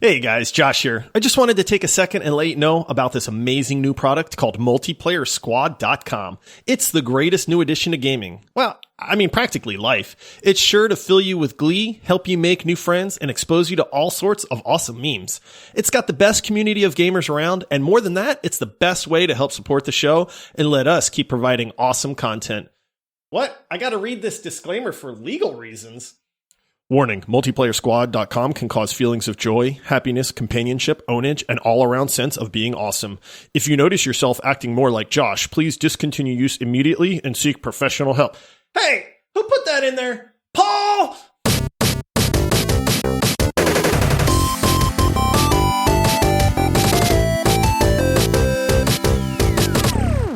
Hey guys, Josh here. I just wanted to take a second and let you know about this amazing new product called MultiplayerSquad.com. It's the greatest new addition to gaming. Well, I mean, practically life. It's sure to fill you with glee, help you make new friends, and expose you to all sorts of awesome memes. It's got the best community of gamers around, and more than that, it's the best way to help support the show and let us keep providing awesome content. What? I gotta read this disclaimer for legal reasons. Warning, MultiplayerSquad.com can cause feelings of joy, happiness, companionship, ownage, and all-around sense of being awesome. If you notice yourself acting more like Josh, please discontinue use immediately and seek professional help. Hey, who put that in there? Paul!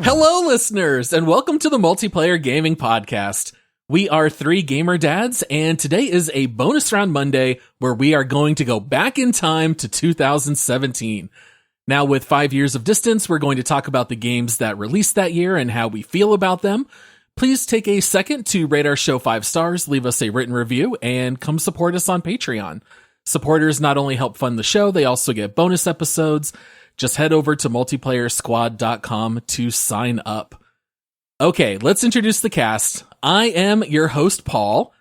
Hello, listeners, and welcome to the Multiplayer Gaming Podcast. We are three gamer dads, and today is a bonus round Monday where we are going to go back in time to 2017. Now, with 5 years of distance, we're going to talk about the games that released that year and how we feel about them. Please take a second to rate our show 5 stars, leave us a written review, and come support us on Patreon. Supporters not only help fund the show, they also get bonus episodes. Just head over to multiplayersquad.com to sign up. Okay, let's introduce the cast. I am your host, Paul.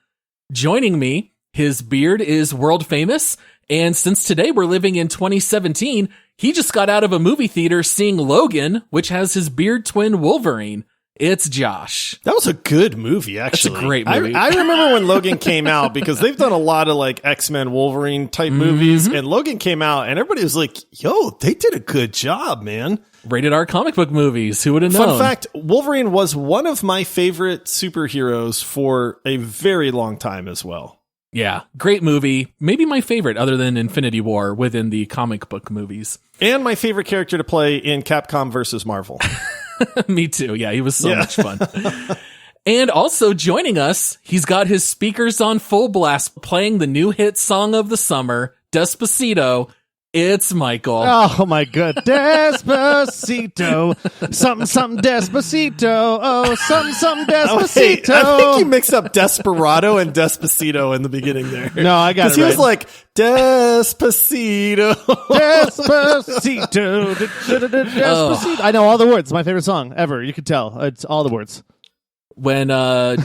Joining me, his beard is world famous, and since today we're living in 2017, he just got out of a movie theater seeing Logan, which has his beard twin Wolverine. It's Josh. That was a good movie, actually. That's a great movie. I remember when Logan came out because they've done a lot of like X-Men Wolverine type movies, and Logan came out and everybody was like, yo, they did a good job, man. Rated R comic book movies. Who would have known? Fun fact, Wolverine was one of my favorite superheroes for a very long time as well. Yeah, great movie. Maybe my favorite other than Infinity War within the comic book movies. And my favorite character to play in Capcom versus Marvel. Me too. Yeah, he was so much fun. And also joining us, he's got his speakers on full blast playing the new hit song of the summer, Despacito. It's Michael. Oh my god, Despacito. Something Despacito. Oh, something Despacito. I think you mixed up Desperado and Despacito in the beginning there. No, I got it right. Because he was like, Despacito. Despacito. Despacito. I know all the words. My favorite song ever. You can tell. It's all the words. When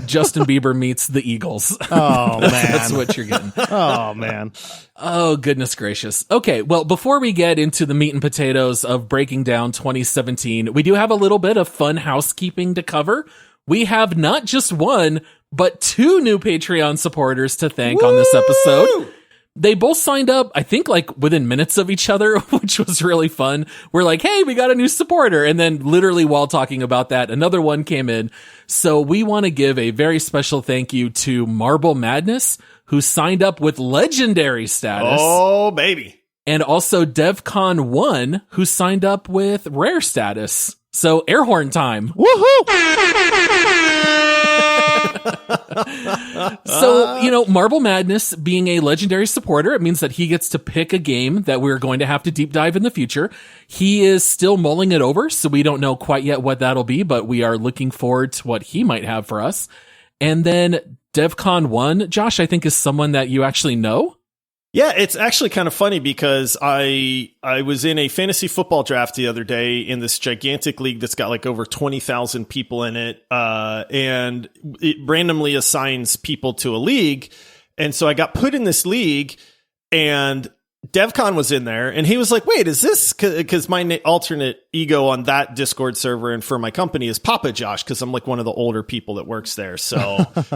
Justin Bieber meets the Eagles. Oh, man. That's what you're getting. Oh, man. Oh, goodness gracious. Okay, well, before we get into the meat and potatoes of breaking down 2017, we do have a little bit of fun housekeeping to cover. We have not just one, but 2 new Patreon supporters to thank on this episode. They both signed up, I think, like within minutes of each other, which was really fun. We're like, hey, we got a new supporter. And then literally while talking about that, another one came in. So we want to give a very special thank you to MarbleMadness, who signed up with legendary status. Oh, baby. And also DevCon1, who signed up with rare status. So air horn time. Woohoo! So, MarbleMadness being a legendary supporter, it means that he gets to pick a game that we're going to have to deep dive in the future. He is still mulling it over, so we don't know quite yet what that'll be, but we are looking forward to what he might have for us. And then DevCon1, Josh, I think is someone that you actually know. Yeah, it's actually kind of funny because I was in a fantasy football draft the other day in this gigantic league that's got like over 20,000 people in it, and it randomly assigns people to a league. And so I got put in this league, and DevCon was in there, and he was like, wait, is this, because my alternate ego on that Discord server and for my company is Papa Josh, because I'm like one of the older people that works there, so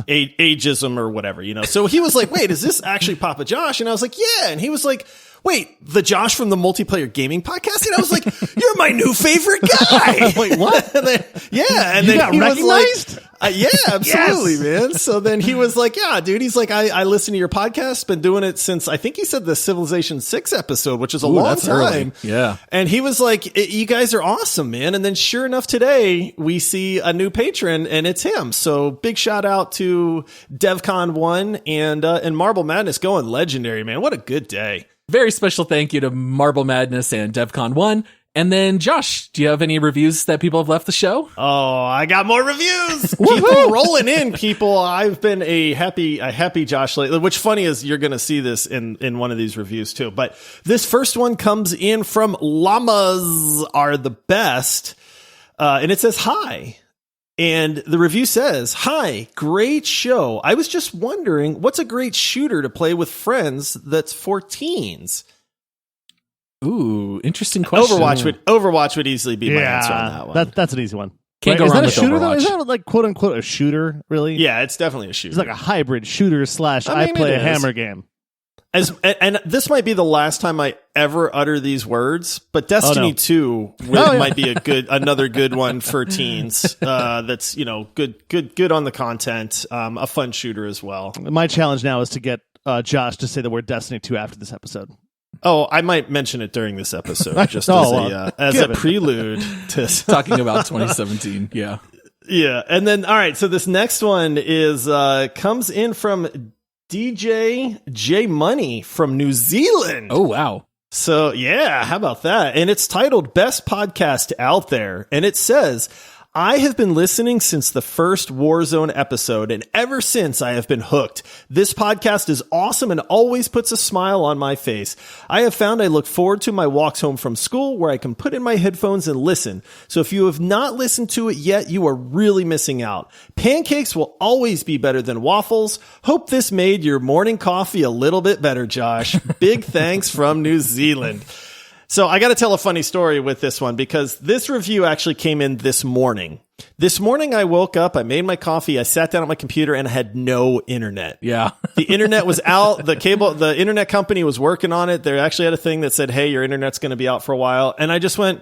ageism or whatever, so he was like, wait, is this actually Papa Josh? And I was like, yeah. And he was like, wait, the Josh from the Multiplayer Gaming Podcast? And I was like, you're my new favorite guy. Wait, what? And then, yeah. And you then got he recognized? was like, yeah, absolutely, man. So then he was like, yeah, dude. He's like, I listen to your podcast. Been doing it since, I think he said the Civilization 6 episode, which is a long time. Early. Yeah. And he was like, you guys are awesome, man. And then sure enough, today we see a new patron and it's him. So big shout out to DevCon1 and MarbleMadness going legendary, man. What a good day. Very special thank you to MarbleMadness and DevCon1. And then, Josh, do you have any reviews that people have left the show? Oh, I got more reviews. Keep them rolling in, people. I've been a happy Josh lately, which funny is you're going to see this in one of these reviews too. But this first one comes in from Llamas Are the Best. And it says, hi. And the review says, hi, great show. I was just wondering, what's a great shooter to play with friends that's for teens? Ooh, interesting question. Overwatch would easily be my answer on that one. That's an easy one. Can't go is wrong that a with shooter Overwatch. though? Is that like quote unquote a shooter? Really? Yeah, it's definitely a shooter. It's like a hybrid shooter / I play a hammer game. And this might be the last time I ever utter these words, but Destiny 2 might be another good one for teens. That's good on the content. A fun shooter as well. My challenge now is to get Josh to say the word Destiny 2 after this episode. Oh, I might mention it during this episode, just as a prelude to talking about 2017. Yeah. Yeah. And then, all right. So this next one is, comes in from DJ J Money from New Zealand. Oh, wow. So yeah, how about that? And it's titled Best Podcast Out There. And it says, I have been listening since the first Warzone episode, and ever since I have been hooked. This podcast is awesome and always puts a smile on my face. I have found I look forward to my walks home from school where I can put in my headphones and listen. So if you have not listened to it yet, you are really missing out. Pancakes will always be better than waffles. Hope this made your morning coffee a little bit better, Josh. Big thanks from New Zealand. So I got to tell a funny story with this one because this review actually came in this morning. This morning I woke up, I made my coffee, I sat down at my computer and I had no internet. Yeah. The internet was out. The internet company was working on it. They actually had a thing that said, hey, your internet's going to be out for a while. And I just went,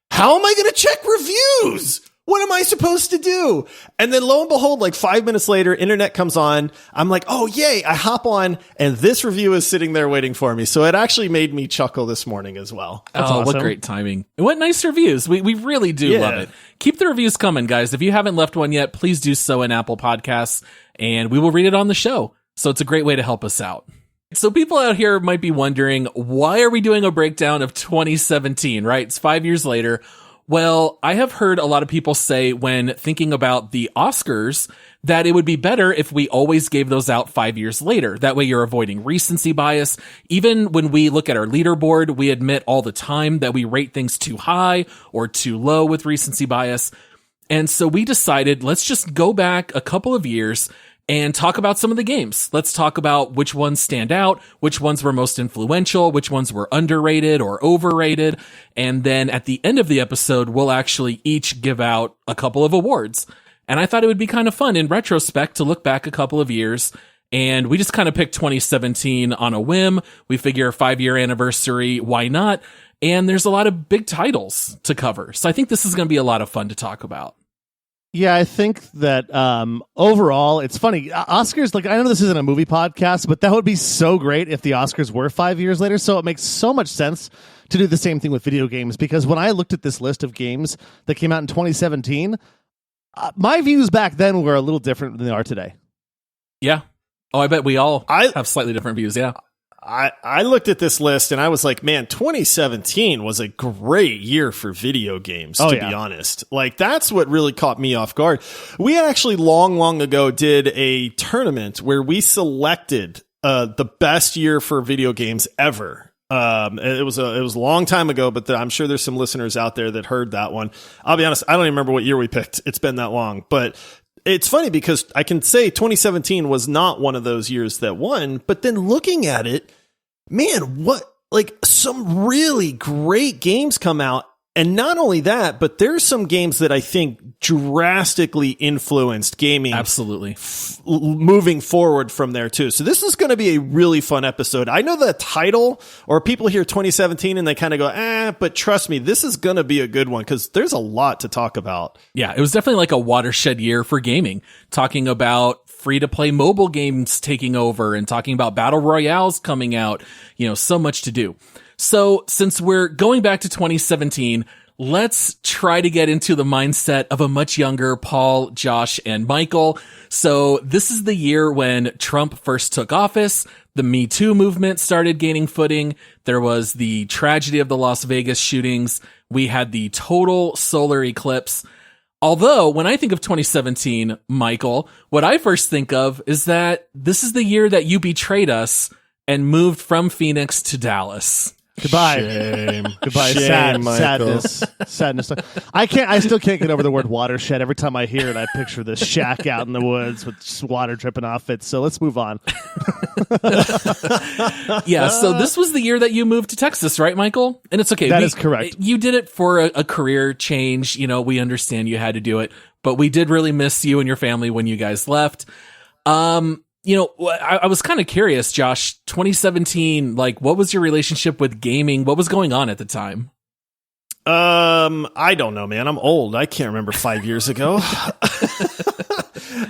how am I going to check reviews? What am I supposed to do? And then lo and behold, like 5 minutes later, internet comes on. I'm like, oh, yay. I hop on and this review is sitting there waiting for me. So it actually made me chuckle this morning as well. That's awesome. What great timing. And what nice reviews. We really do love it. Keep the reviews coming, guys. If you haven't left one yet, please do so in Apple Podcasts and we will read it on the show. So it's a great way to help us out. So people out here might be wondering, why are we doing a breakdown of 2017, right? It's 5 years later. Well, I have heard a lot of people say when thinking about the Oscars that it would be better if we always gave those out 5 years later. That way you're avoiding recency bias. Even when we look at our leaderboard, we admit all the time that we rate things too high or too low with recency bias. And so we decided, let's just go back a couple of years and talk about some of the games. Let's talk about which ones stand out, which ones were most influential, which ones were underrated or overrated. And then at the end of the episode, we'll actually each give out a couple of awards. And I thought it would be kind of fun in retrospect to look back a couple of years. And we just kind of picked 2017 on a whim. We figure 5-year anniversary, why not? And there's a lot of big titles to cover. So I think this is going to be a lot of fun to talk about. Yeah, I think that overall, it's funny. Oscars, like I know this isn't a movie podcast, but that would be so great if the Oscars were 5 years later. So it makes so much sense to do the same thing with video games, because when I looked at this list of games that came out in 2017, my views back then were a little different than they are today. Yeah. Oh, I bet we all have slightly different views. Yeah. I looked at this list and I was like, man, 2017 was a great year for video games, to be honest. Like, that's what really caught me off guard. We actually long ago did a tournament where we selected the best year for video games ever. It was a long time ago, but I'm sure there's some listeners out there that heard that one. I'll be honest, I don't even remember what year we picked. It's been that long, but it's funny because I can say 2017 was not one of those years that won, but then looking at it, man, some really great games come out. And not only that, but there's some games that I think drastically influenced gaming. Absolutely. Moving forward from there too. So this is going to be a really fun episode. I know the title, or people hear 2017 and they kind of go, but trust me, this is going to be a good one because there's a lot to talk about. Yeah, it was definitely like a watershed year for gaming, talking about free-to-play mobile games taking over and talking about battle royales coming out, so much to do. So since we're going back to 2017, let's try to get into the mindset of a much younger Paul, Josh, and Michael. So this is the year when Trump first took office. The Me Too movement started gaining footing. There was the tragedy of the Las Vegas shootings. We had the total solar eclipse. Although, when I think of 2017, Michael, what I first think of is that this is the year that you betrayed us and moved from Phoenix to Dallas. Goodbye. Shame. Goodbye. Shame, Michael. Sadness. I still can't get over the word watershed. Every time I hear it, I picture this shack out in the woods with just water dripping off it. So let's move on. Yeah, so this was the year that you moved to Texas, right, Michael? And it's okay. That is correct. You did it for a career change. You know, we understand you had to do it, but we did really miss you and your family when you guys left. You know, I was kind of curious, Josh, 2017, like, what was your relationship with gaming? What was going on at the time? I don't know, man. I'm old. I can't remember 5 years ago.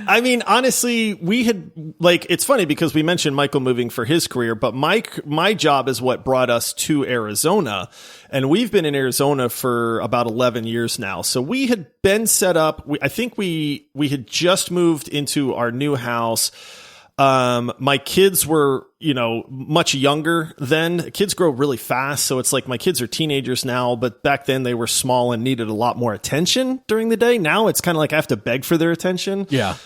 I mean, honestly, we had, like, it's funny because we mentioned Michael moving for his career, but my job is what brought us to Arizona. And we've been in Arizona for about 11 years now. So we had been set up. I think we had just moved into our new house. My kids were, you know, much younger then. Kids grow really fast. So it's like my kids are teenagers now, but back then they were small and needed a lot more attention during the day. Now it's kind of like I have to beg for their attention. Yeah.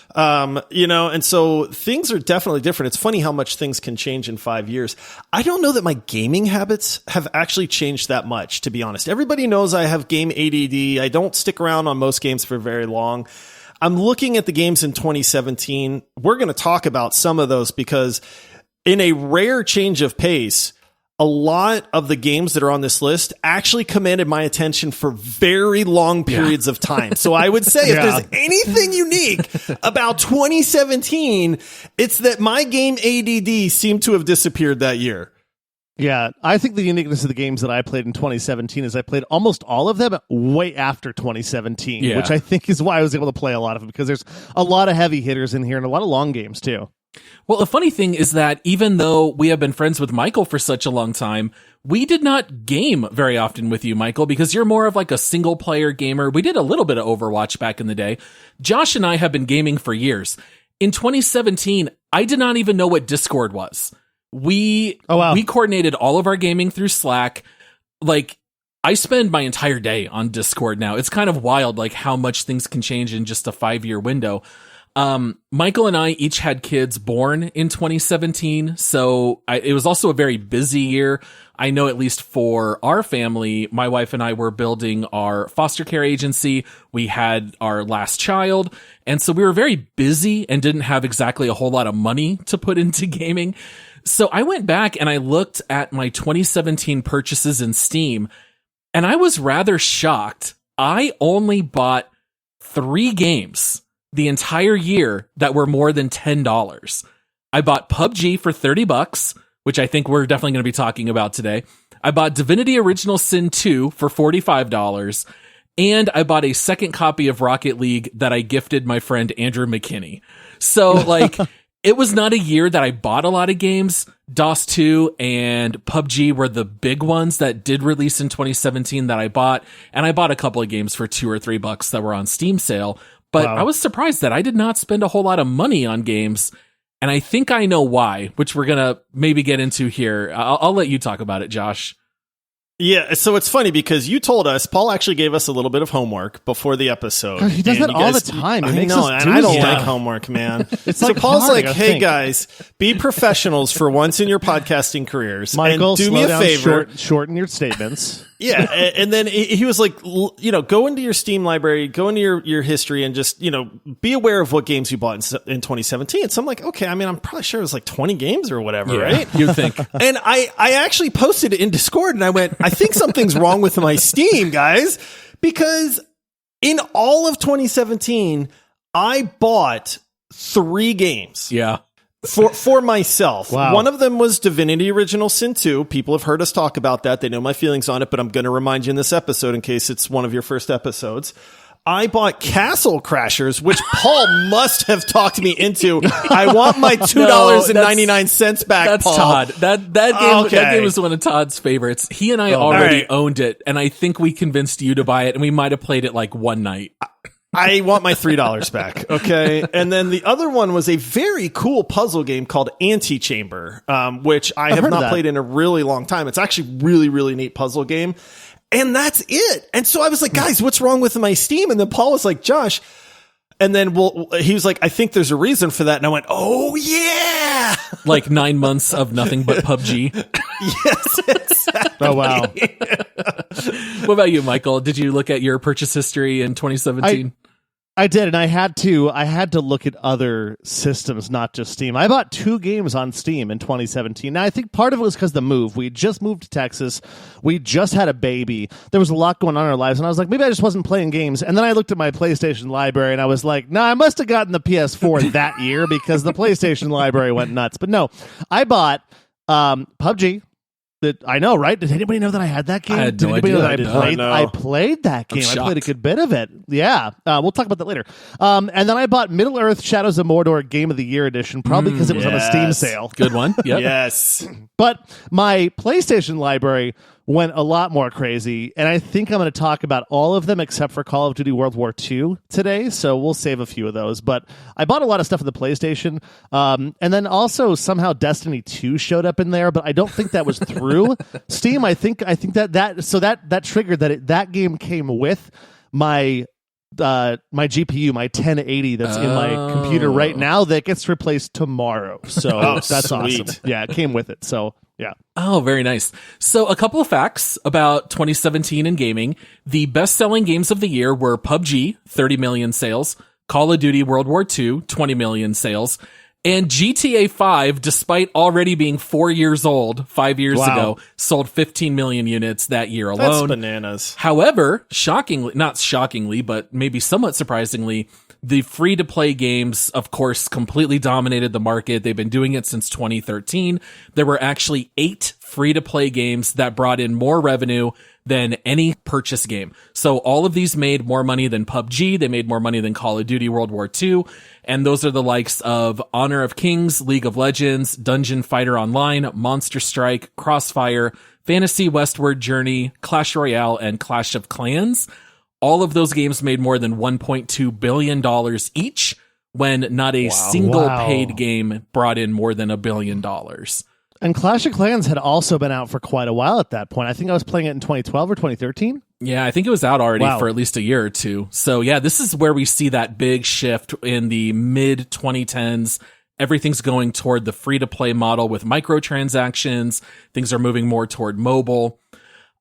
You know, and so things are definitely different. It's funny how much things can change in 5 years. I don't know that my gaming habits have actually changed that much, to be honest. Everybody knows I have game ADD. I don't stick around on most games for very long. I'm looking at the games in 2017. We're going to talk about some of those because in a rare change of pace, a lot of the games that are on this list actually commanded my attention for very long periods of time. So I would say if there's anything unique about 2017, it's that my game ADD seemed to have disappeared that year. Yeah, I think the uniqueness of the games that I played in 2017 is I played almost all of them way after 2017, which I think is why I was able to play a lot of them, because there's a lot of heavy hitters in here and a lot of long games too. Well, the funny thing is that even though we have been friends with Michael for such a long time, we did not game very often with you, Michael, because you're more of like a single player gamer. We did a little bit of Overwatch back in the day. Josh and I have been gaming for years. In 2017, I did not even know what Discord was. We coordinated all of our gaming through Slack. Like, I spend my entire day on Discord now. It's kind of wild, like how much things can change in just a 5-year window. Michael and I each had kids born in 2017, so it was also a very busy year. I know at least for our family, my wife and I were building our foster care agency. We had our last child, and so we were very busy and didn't have exactly a whole lot of money to put into gaming. So I went back and I looked at my 2017 purchases in Steam, and I was rather shocked. I only bought 3 games the entire year that were more than $10. I bought PUBG for $30, which I think we're definitely going to be talking about today. I bought Divinity Original Sin 2 for $45, and I bought a second copy of Rocket League that I gifted my friend Andrew McKinney. So, like, it was not a year that I bought a lot of games. DOS 2 and PUBG were the big ones that did release in 2017 that I bought. And I bought a couple of games for $2 or $3 that were on Steam sale. But I was surprised that I did not spend a whole lot of money on games. And I think I know why, which we're going to maybe get into here. I'll let you talk about it, Josh. Yeah, so it's funny because you told us, Paul actually gave us a little bit of homework before the episode. He does that all the time. I know, and I don't like homework, man. So like Paul's like, hey guys, be professionals for once in your podcasting careers. Michael, and do me a favor. Shorten your statements. Yeah, and then he was like, you know, go into your Steam library, go into your history, and just, you know, be aware of what games you bought in 2017. So I'm like, okay, I mean, I'm probably sure it was like 20 games or whatever, right? You'd think. And I actually posted it in Discord, and I went, I think something's wrong with my Steam, guys, because in all of 2017, I bought 3 games. Yeah. For myself. Wow. One of them was Divinity Original Sin 2. People have heard us talk about that. They know my feelings on it, but I'm going to remind you in this episode in case it's one of your first episodes. I bought Castle Crashers, which Paul must have talked me into. I want my $2.99 back, that's Paul. Todd. That game was one of Todd's favorites. He and I already owned it, and I think we convinced you to buy it, and we might have played it like one night. I want my $3 back. Okay. And then the other one was a very cool puzzle game called Antechamber, which I have not played in a really long time. It's actually really, really neat puzzle game. And that's it. And so I was like, guys, what's wrong with my Steam? And then Paul was like, Josh. And then he was like, I think there's a reason for that. And I went, oh, yeah. Like 9 months of nothing but PUBG. Yes, exactly. Oh, wow. What about you, Michael? Did you look at your purchase history in 2017? I did, and I had to look at other systems, not just Steam. I bought 2 games on Steam in 2017. Now, I think part of it was because the move. We just moved to Texas. We just had a baby. There was a lot going on in our lives, and I was like, maybe I just wasn't playing games. And then I looked at my PlayStation library, and I was like, I must have gotten the PS4 that year because the PlayStation library went nuts. But no, I bought PUBG. I know, right? Did anybody know that I had that game? I had no idea. I played that game. I played a good bit of it. Yeah. We'll talk about that later. And then I bought Middle-earth Shadows of Mordor Game of the Year edition, probably because it was on a Steam sale. Good one. Yep. Yes. But my PlayStation library went a lot more crazy, and I think I'm going to talk about all of them except for Call of Duty World War II today, so we'll save a few of those. But I bought a lot of stuff for the PlayStation, and then also somehow Destiny 2 showed up in there, but I don't think that was through Steam. I think that triggered that game came with my GPU, my 1080 that's in my computer right now that gets replaced tomorrow. So that's sweet. Awesome. Yeah, it came with it. So yeah. Oh, very nice. So a couple of facts about 2017 in gaming. The best-selling games of the year were PUBG, 30 million sales, Call of Duty World War II, 20 million sales, and GTA 5, despite already being 4 years old, 5 years ago, sold 15 million units that year alone. That's bananas. However, not shockingly, but maybe somewhat surprisingly, the free-to-play games, of course, completely dominated the market. They've been doing it since 2013. There were actually 8 free-to-play games that brought in more revenue than any purchase game. So all of these made more money than PUBG. They made more money than Call of Duty World War II. And those are the likes of Honor of Kings, League of Legends, Dungeon Fighter Online, Monster Strike, Crossfire, Fantasy Westward Journey, Clash Royale, and Clash of Clans. All of those games made more than $1.2 billion each, when not a single paid game brought in more than $1 billion. And Clash of Clans had also been out for quite a while at that point. I think I was playing it in 2012 or 2013. Yeah, I think it was out already for at least a year or two. So yeah, this is where we see that big shift in the mid 2010s. Everything's going toward the free-to-play model with microtransactions. Things are moving more toward mobile.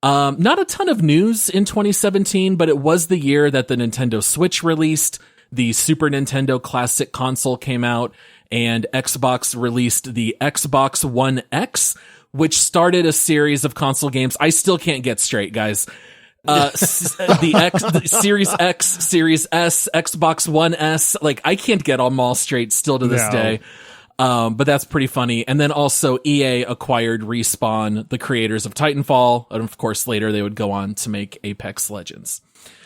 Not a ton of news in 2017, but it was the year that the Nintendo Switch released, the Super Nintendo Classic Console came out, and Xbox released the Xbox One X, which started a series of console games. I still can't get straight, guys. The Series X, Series S, Xbox One S, like I can't get them all straight still to this day. But that's pretty funny. And then also EA acquired Respawn, the creators of Titanfall. And of course, later they would go on to make Apex Legends.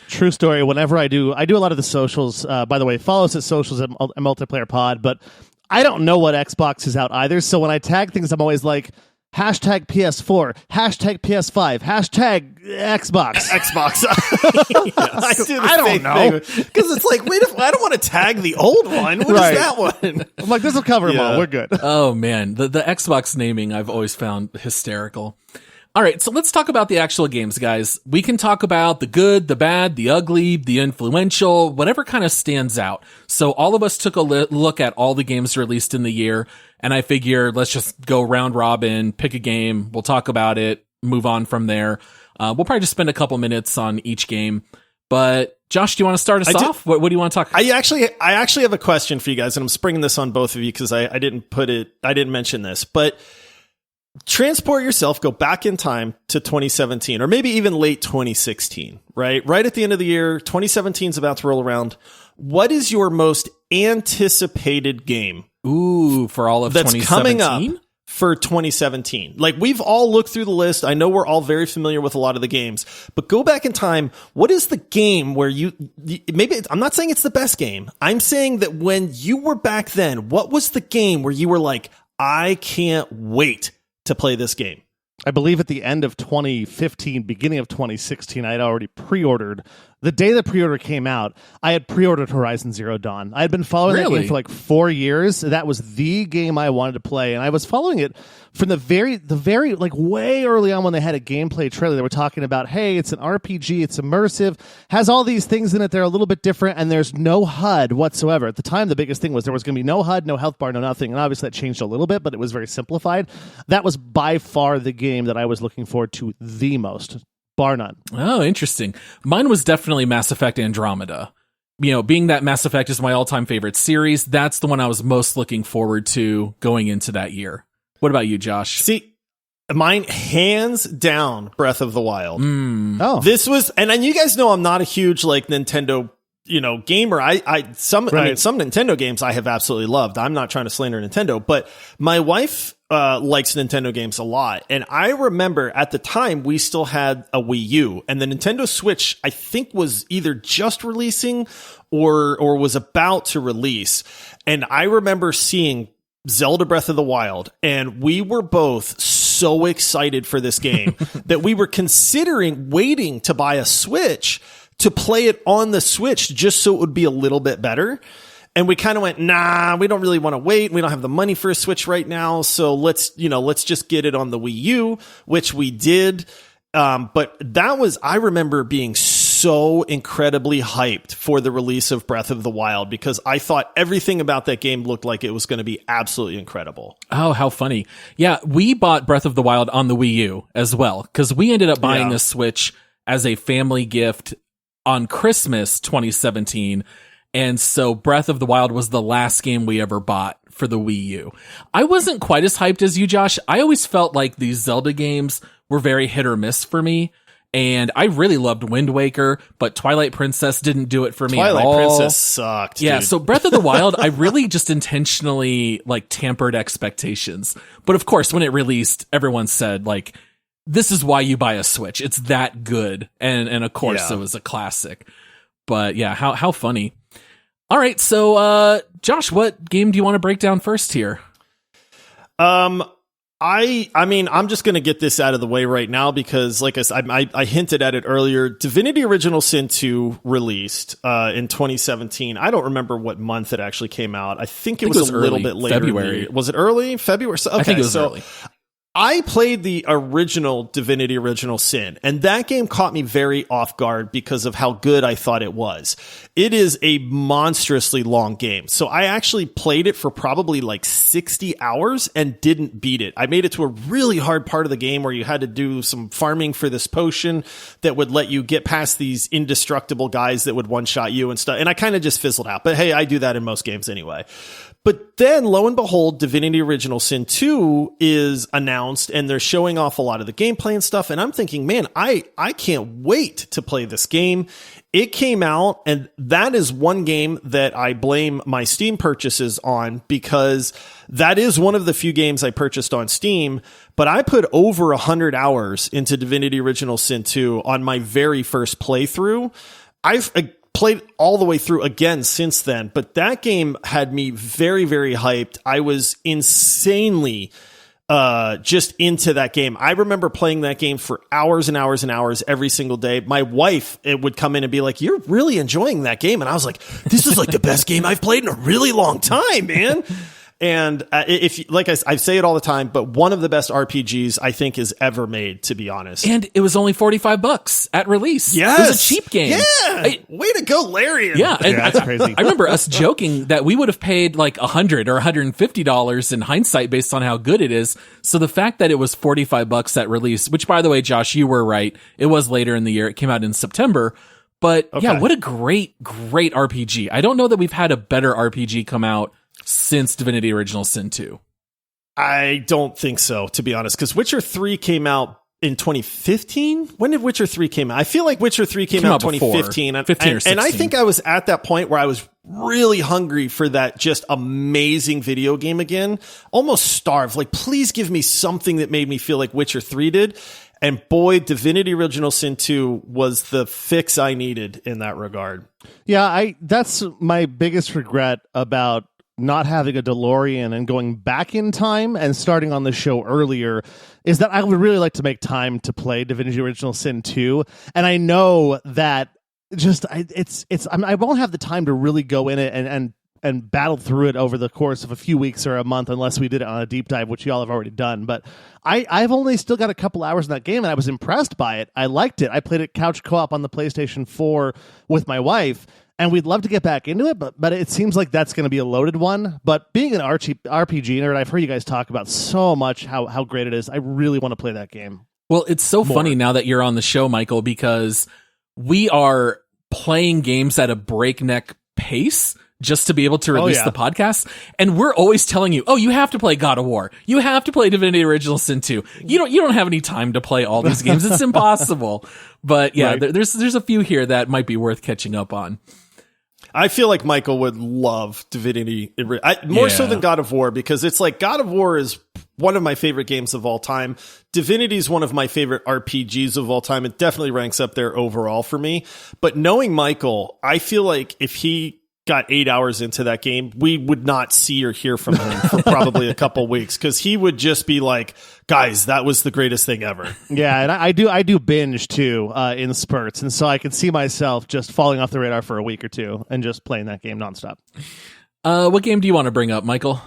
True story. Whenever I do a lot of the socials. By the way, follow us at socials at Multiplayer Pod. But I don't know what Xbox is out either. So when I tag things, I'm always like, hashtag PS4, hashtag PS5, hashtag Xbox. Xbox. I don't know. Because it's like, wait, I don't want to tag the old one. What is that one? I'm like, this will cover them all. We're good. Oh, man. The Xbox naming I've always found hysterical. All right, so let's talk about the actual games, guys. We can talk about the good, the bad, the ugly, the influential, whatever kind of stands out. So all of us took a look at all the games released in the year, and I figure let's just go round robin, pick a game, we'll talk about it, move on from there. We'll probably just spend a couple minutes on each game. But Josh, do you want to start us off? What do you want to talk about? I actually have a question for you guys, and I'm springing this on both of you because I didn't mention this, but transport yourself, go back in time to 2017 or maybe even late 2016, right? Right at the end of the year, 2017 is about to roll around. What is your most anticipated game? Ooh, for all of that's 2017? coming up for 2017. Like, we've all looked through the list. I know we're all very familiar with a lot of the games, but go back in time. What is the game where I'm not saying it's the best game. I'm saying that when you were back then, what was the game where you were like, I can't wait to play this game? I believe at the end of 2015, beginning of 2016, I had already pre-ordered. The day the pre-order came out, I had pre-ordered Horizon Zero Dawn. I had been following that game for like 4 years. That was the game I wanted to play, and I was following it from the very like way early on when they had a gameplay trailer. They were talking about, hey, it's an RPG, it's immersive, has all these things in it. They're a little bit different, and there's no HUD whatsoever. At the time, the biggest thing was there was going to be no HUD, no health bar, no nothing, and obviously that changed a little bit, but it was very simplified. That was by far the game that I was looking forward to the most. Bar none. Oh, interesting. Mine was definitely Mass Effect Andromeda. You know, being that Mass Effect is my all-time favorite series, that's the one I was most looking forward to going into that year. What about you, Josh? See, mine hands down Breath of the Wild. Oh. This was, and you guys know I'm not a huge like Nintendo, gamer. Some Nintendo games I have absolutely loved. I'm not trying to slander Nintendo, but my wife likes Nintendo games a lot. And I remember at the time we still had a Wii U, and the Nintendo Switch, I think, was either just releasing or was about to release. And I remember seeing Zelda Breath of the Wild, and we were both so excited for this game that we were considering waiting to buy a Switch to play it on the Switch just so it would be a little bit better. And we kind of went, nah, we don't really want to wait. We don't have the money for a Switch right now. So let's just get it on the Wii U, which we did. But I remember being so incredibly hyped for the release of Breath of the Wild because I thought everything about that game looked like it was going to be absolutely incredible. Oh, how funny. Yeah, we bought Breath of the Wild on the Wii U as well because we ended up buying a Switch as a family gift on Christmas 2017. And so Breath of the Wild was the last game we ever bought for the Wii U. I wasn't quite as hyped as you, Josh. I always felt like these Zelda games were very hit or miss for me. And I really loved Wind Waker, but Twilight Princess didn't do it for me at all. Twilight Princess sucked, Yeah, dude. so Breath of the Wild, I really just intentionally tempered expectations. But of course, when it released, everyone said this is why you buy a Switch. It's that good. And of course it was a classic. But yeah, how funny. All right, so Josh, what game do you want to break down first here? I mean, I'm just going to get this out of the way right now because, like I said, I hinted at it earlier. Divinity Original Sin 2 released in 2017. I don't remember what month it actually came out. I think it was a little bit later. February. Was it early? February? Okay, I think it was early. I played the original Divinity Original Sin, and that game caught me very off guard because of how good I thought it was. It is a monstrously long game. So I actually played it for probably 60 hours and didn't beat it. I made it to a really hard part of the game where you had to do some farming for this potion that would let you get past these indestructible guys that would one-shot you and stuff. And I kind of just fizzled out. But hey, I do that in most games anyway. But then, lo and behold, Divinity Original Sin 2 is announced, and they're showing off a lot of the gameplay and stuff, and I'm thinking, man, I can't wait to play this game. It came out, and that is one game that I blame my Steam purchases on, because that is one of the few games I purchased on Steam, but I put over 100 hours into Divinity Original Sin 2 on my very first playthrough. I've played all the way through again since then, but that game had me very, very hyped. I was insanely just into that game. I remember playing that game for hours and hours and hours every single day. My wife would come in and be like, "You're really enjoying that game," and I was like, "This is the best game I've played in a really long time, man." And if I say it all the time, but one of the best RPGs I think is ever made, to be honest. And it was only $45 at release. Yes. It was a cheap game. Yeah. Way to go, Larian. Yeah. And that's crazy. I remember us joking that we would have paid $100 or $150 in hindsight based on how good it is. So the fact that it was $45 at release, which, by the way, Josh, you were right. It was later in the year. It came out in September. But yeah, what a great, great RPG. I don't know that we've had a better RPG come out since Divinity Original Sin 2. I don't think so, to be honest, because Witcher 3 came out in 2015. When did Witcher 3 came out? I feel like Witcher 3 came out in 2015. 15 or 16. And I think I was at that point where I was really hungry for that just amazing video game again. Almost starved. Like, please give me something that made me feel like Witcher 3 did. And boy, Divinity Original Sin 2 was the fix I needed in that regard. Yeah, that's my biggest regret about not having a DeLorean and going back in time and starting on the show earlier is that I would really like to make time to play Divinity Original Sin 2. And I know that I won't have the time to really go in it and battle through it over the course of a few weeks or a month unless we did it on a deep dive, which y'all have already done. But I've only still got a couple hours in that game, and I was impressed by it. I liked it. I played it couch co-op on the PlayStation 4 with my wife, and we'd love to get back into it, but it seems like that's going to be a loaded one. But being an RPG nerd, I've heard you guys talk about so much how great it is. I really want to play that game. Well, it's so funny now that you're on the show, Michael, because we are playing games at a breakneck pace just to be able to release the podcast. And we're always telling you, you have to play God of War. You have to play Divinity Original Sin 2. You don't have any time to play all these games. It's impossible. But yeah, right. there's a few here that might be worth catching up on. I feel like Michael would love Divinity more so than God of War, because it's like God of War is one of my favorite games of all time. Divinity is one of my favorite RPGs of all time. It definitely ranks up there overall for me. But knowing Michael, I feel like if he got 8 hours into that game, we would not see or hear from him for probably a couple weeks, because he would just be like, guys, that was the greatest thing ever. Yeah, and I do binge too in spurts, and so I could see myself just falling off the radar for a week or two and just playing that game nonstop. What game do you want to bring up, Michael?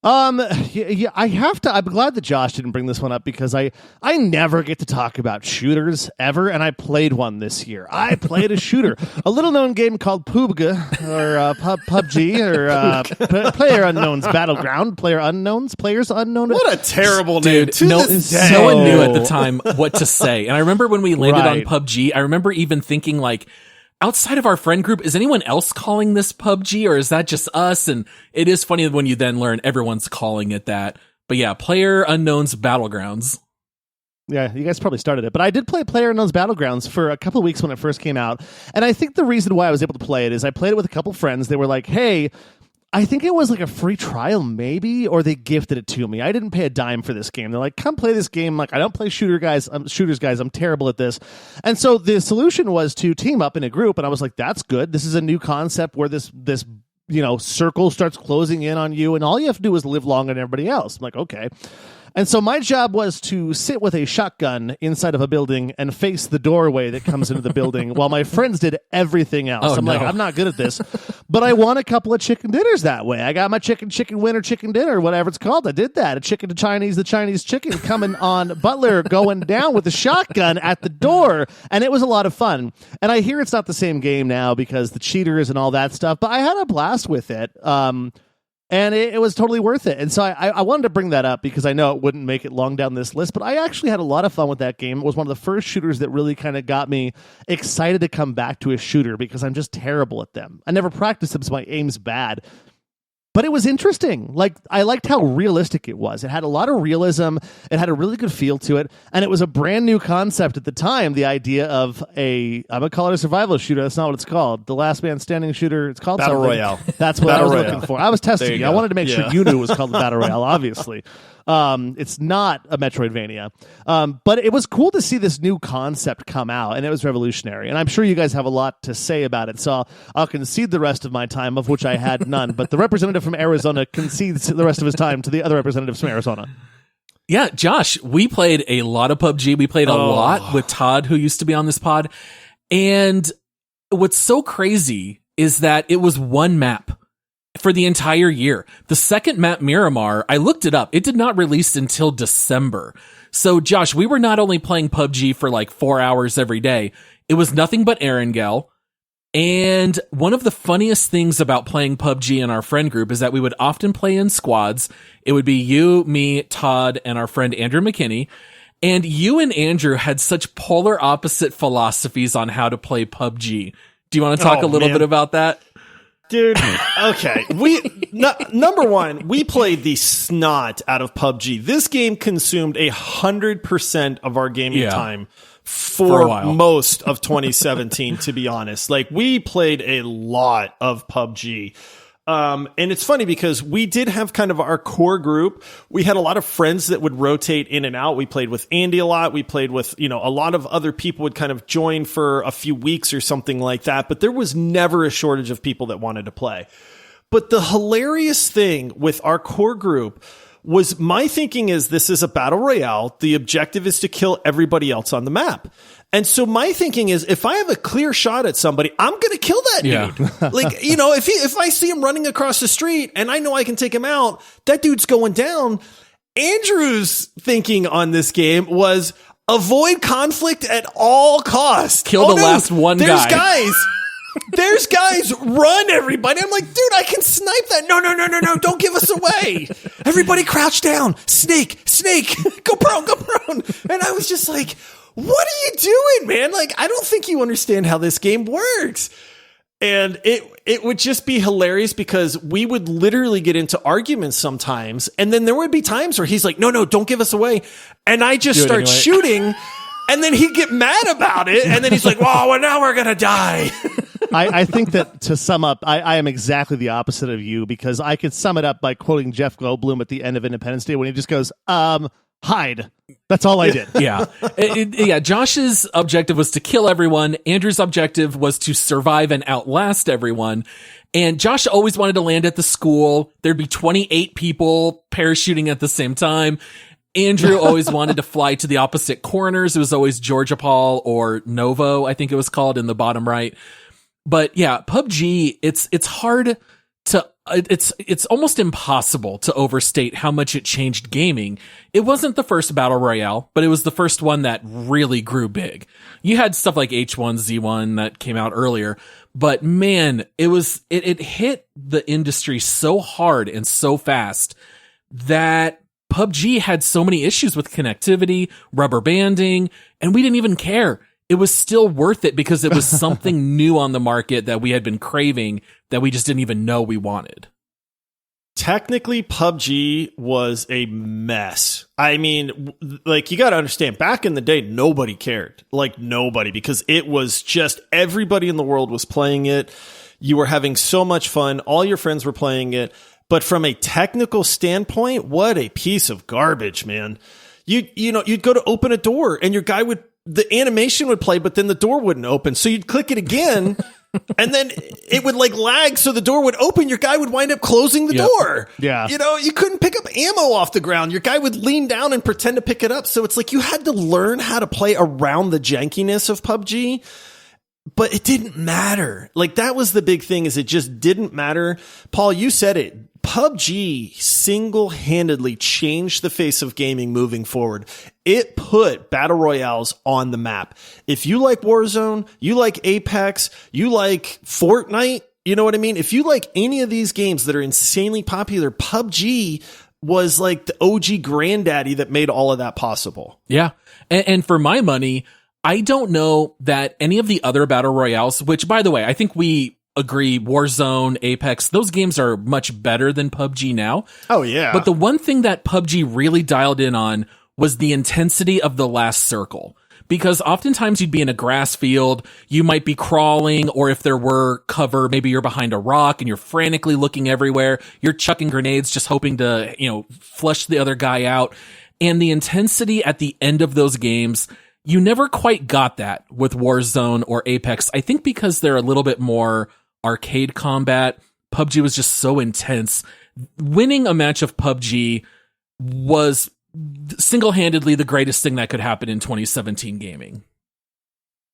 Yeah, I have to. I'm glad that Josh didn't bring this one up, because I never get to talk about shooters ever, and I played one this year. I played a shooter, a little known game called PUBG or PUBG or Player Unknown's Battleground. Players Unknown. What a terrible name! Dude, no one knew at the time what to say, and I remember when we landed on PUBG, I remember even thinking like, outside of our friend group, is anyone else calling this PUBG, or is that just us? And it is funny when you then learn everyone's calling it that. But yeah, Player Unknown's Battlegrounds. Yeah, you guys probably started it. But I did play Player Unknown's Battlegrounds for a couple of weeks when it first came out. And I think the reason why I was able to play it is I played it with a couple friends. They were like, hey, I think it was like a free trial maybe, or they gifted it to me. I didn't pay a dime for this game. They're like, come play this game. Like, I don't play shooters, guys. I'm terrible at this. And so the solution was to team up in a group. And I was like, that's good. This is a new concept where this circle starts closing in on you, and all you have to do is live longer than everybody else. I'm like, okay. And so my job was to sit with a shotgun inside of a building and face the doorway that comes into the building while my friends did everything else. Like, I'm not good at this, but I won a couple of chicken dinners that way. I got my chicken winner, chicken dinner, whatever it's called. I did that. A chicken to Chinese, the Chinese chicken coming on Butler going down with a shotgun at the door. And it was a lot of fun. And I hear it's not the same game now because the cheaters and all that stuff, but I had a blast with it. And it was totally worth it. And so I wanted to bring that up because I know it wouldn't make it long down this list, but I actually had a lot of fun with that game. It was one of the first shooters that really kind of got me excited to come back to a shooter because I'm just terrible at them. I never practiced them, so my aim's bad. But it was interesting. Like, I liked how realistic it was. It had a lot of realism. It had a really good feel to it. And it was a brand new concept at the time, the idea of I'm going to call it a survival shooter. That's not what it's called. The last man standing shooter. It's called Battle something. Royale. That's what I was looking for. I was testing you. I wanted to make sure you knew it was called the Battle Royale, obviously. It's not a Metroidvania. But it was cool to see this new concept come out, and it was revolutionary. And I'm sure you guys have a lot to say about it, so I'll concede the rest of my time, of which I had none. But the representative from Arizona concedes the rest of his time to the other representatives from Arizona. Yeah, Josh, we played a lot of PUBG. We played a lot with Todd, who used to be on this pod. And what's so crazy is that it was one map for the entire year. The second map, Miramar, I looked it up. It did not release until December. So, Josh, we were not only playing PUBG for like 4 hours every day. It was nothing but Erangel. And one of the funniest things about playing PUBG in our friend group is that we would often play in squads. It would be you, me, Todd, and our friend Andrew McKinney. And you and Andrew had such polar opposite philosophies on how to play PUBG. Do you want to talk a little bit about that? Dude, okay. Number one, we played the snot out of PUBG. This game consumed 100% of our gaming time for most of 2017, to be honest. Like, we played a lot of PUBG. And it's funny because we did have kind of our core group. We had a lot of friends that would rotate in and out. We played with Andy a lot. We played with, a lot of other people would kind of join for a few weeks or something like that. But there was never a shortage of people that wanted to play. But the hilarious thing with our core group was my thinking is this is a battle royale. The objective is to kill everybody else on the map. And so my thinking is if I have a clear shot at somebody, I'm going to kill that dude. Like, if I see him running across the street and I know I can take him out, that dude's going down. Andrew's thinking on this game was avoid conflict at all costs. Kill the last one guy. There's guys, run everybody. I'm like, dude, I can snipe that. No, don't give us away. Everybody crouch down. Snake, go prone. And I was just like, what are you doing, man? Like, I don't think you understand how this game works. And it would just be hilarious because we would literally get into arguments sometimes. And then there would be times where he's like, no, don't give us away. And I just start shooting. And then he'd get mad about it. And then he's like, well, now we're going to die. I think that to sum up, I am exactly the opposite of you because I could sum it up by quoting Jeff Goldblum at the end of Independence Day when he just goes, hide. That's all I did. Yeah. Josh's objective was to kill everyone. Andrew's objective was to survive and outlast everyone. And Josh always wanted to land at the school. There'd be 28 people parachuting at the same time. Andrew always wanted to fly to the opposite corners. It was always Georgia Paul or Nevo, I think it was called, in the bottom right. But yeah, PUBG, it's hard to, it's almost impossible to overstate how much it changed gaming. It wasn't the first battle royale, but it was the first one that really grew big. You had stuff like H1Z1 that came out earlier, but man, it hit the industry so hard and so fast that PUBG had so many issues with connectivity, rubber banding, and we didn't even care. It was still worth it because it was something new on the market that we had been craving that we just didn't even know we wanted. Technically, PUBG was a mess. I mean, like, you got to understand, back in the day, nobody cared. Like, nobody, because it was just everybody in the world was playing it. You were having so much fun. All your friends were playing it. But from a technical standpoint, what a piece of garbage, man. You'd go to open a door and your guy the animation would play, but then the door wouldn't open. So you'd click it again and then it would like lag. So the door would open. Your guy would wind up closing the door. Yeah. You couldn't pick up ammo off the ground. Your guy would lean down and pretend to pick it up. So it's like you had to learn how to play around the jankiness of PUBG. But it didn't matter. Like, that was the big thing, is it just didn't matter. Paul, you said it. PUBG single-handedly changed the face of gaming moving forward. It put battle royales on the map. If you like Warzone, you like Apex, you like Fortnite, you know what I mean? If you like any of these games that are insanely popular, PUBG was like the OG granddaddy that made all of that possible. Yeah. And for my money, I don't know that any of the other battle royales, which, by the way, I think we agree, Warzone, Apex, those games are much better than PUBG now. Oh, yeah. But the one thing that PUBG really dialed in on was the intensity of the last circle. Because oftentimes you'd be in a grass field, you might be crawling, or if there were cover, maybe you're behind a rock and you're frantically looking everywhere. You're chucking grenades, just hoping to, flush the other guy out. And the intensity at the end of those games, you never quite got that with Warzone or Apex. I think because they're a little bit more arcade combat. PUBG was just so intense. Winning a match of PUBG was single-handedly the greatest thing that could happen in 2017 gaming.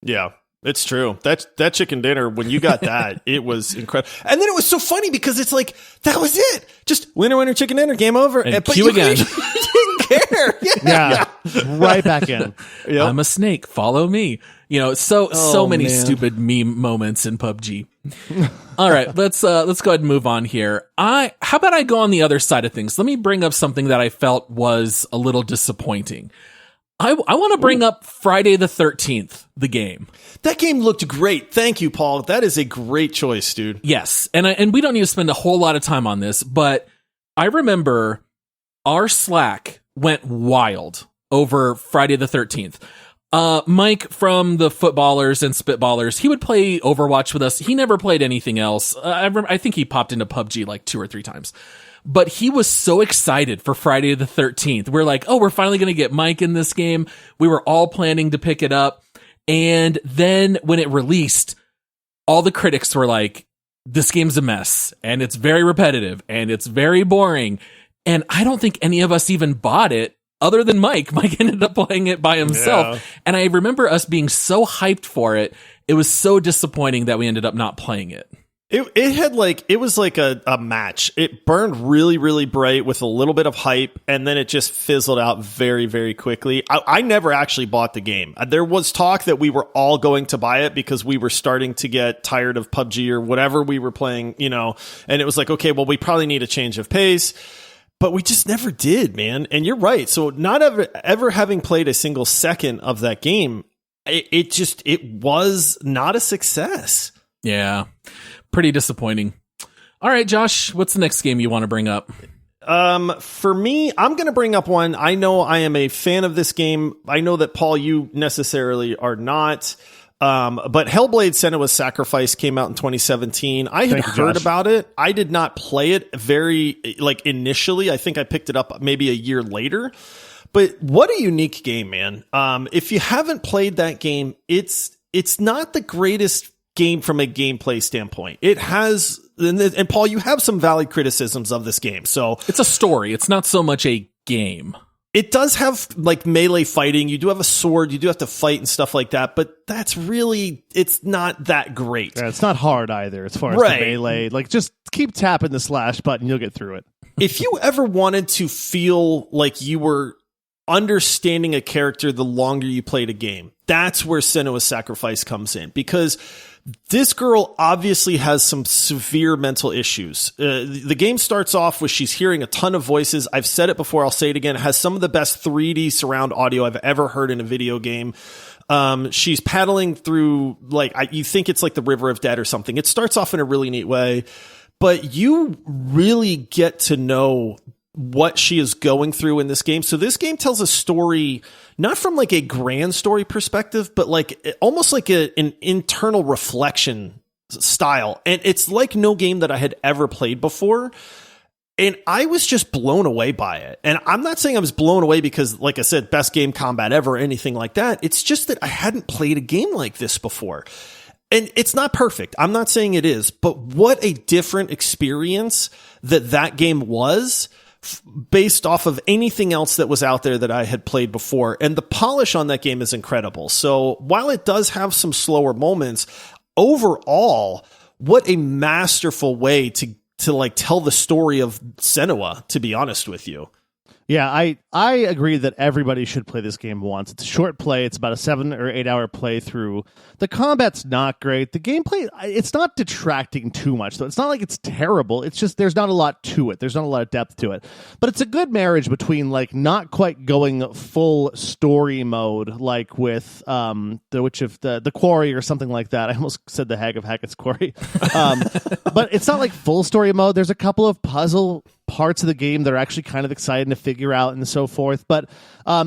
Yeah, it's true. That chicken dinner, when you got that, it was incredible. And then it was so funny because it's like, that was it. Just winner, chicken dinner, game over. And queue again. You didn't care. Yeah. Right back in. Yep. I'm a snake. Follow me. So many stupid meme moments in PUBG. All right, let's go ahead and move on here. How about I go on the other side of things? Let me bring up something that I felt was a little disappointing. I want to bring up Friday the 13th, the game. That game looked great. Thank you, Paul. That is a great choice, dude. Yes, and we don't need to spend a whole lot of time on this, but I remember our Slack went wild over Friday the 13th. Mike from the Footballers and Spitballers, he would play Overwatch with us. He never played anything else. I think he popped into PUBG like 2 or 3 times. But he was so excited for Friday the 13th. We're like, oh, we're finally going to get Mike in this game. We were all planning to pick it up. And then when it released, all the critics were like, this game's a mess, and it's very repetitive, and it's very boring. And I don't think any of us even bought it other than Mike. Mike ended up playing it by himself. Yeah. And I remember us being so hyped for it. It was so disappointing that we ended up not playing it. It was like a match. It burned really, really bright with a little bit of hype, and then it just fizzled out very, very quickly. I never actually bought the game. There was talk that we were all going to buy it because we were starting to get tired of PUBG or whatever we were playing, and it was like, okay, well, we probably need a change of pace. But we just never did, man. And you're right. So not ever having played a single second of that game, it was not a success. Yeah. Pretty disappointing. All right, Josh, what's the next game you want to bring up? For me, I'm going to bring up one. I know I am a fan of this game. I know that, Paul, you necessarily are not. But Hellblade: Senua's Sacrifice came out in 2017. I had heard about it. I did not play it initially. I think I picked it up maybe a year later. But what a unique game, man. If you haven't played that game, it's not the greatest game from a gameplay standpoint. It has, and Paul, you have some valid criticisms of this game. So it's a story. It's not so much a game. It does have like melee fighting. You do have a sword. You do have to fight and stuff like that. But it's not that great. Yeah, it's not hard either as far as the melee. Like, just keep tapping the slash button. You'll get through it. If you ever wanted to feel like you were understanding a character the longer you played a game, that's where Senua's Sacrifice comes in, because this girl obviously has some severe mental issues. The game starts off with she's hearing a ton of voices. I've said it before. I'll say it again. It has some of the best 3D surround audio I've ever heard in a video game. She's paddling through, you think it's like the River of Dead or something. It starts off in a really neat way, but you really get to know what she is going through in this game. So this game tells a story, not from like a grand story perspective, but almost like an internal reflection style. And it's like no game that I had ever played before. And I was just blown away by it. And I'm not saying I was blown away because, like I said, best game combat ever or anything like that. It's just that I hadn't played a game like this before. And it's not perfect. I'm not saying it is, but what a different experience that game was based off of anything else that was out there that I had played before. And the polish on that game is incredible. So while it does have some slower moments, overall, what a masterful way to tell the story of Senua, to be honest with you. Yeah, I agree that everybody should play this game once. It's a short play. It's about a 7 or 8 hour playthrough. The combat's not great. The gameplay, it's not detracting too much, though. It's not like it's terrible. It's just there's not a lot to it. There's not a lot of depth to it. But it's a good marriage between not quite going full story mode, like with the Witch of the Quarry or something like that. I almost said the Hag of Hackett's Quarry. But it's not like full story mode. There's a couple of puzzle parts of the game that are actually kind of exciting to figure out and so forth. But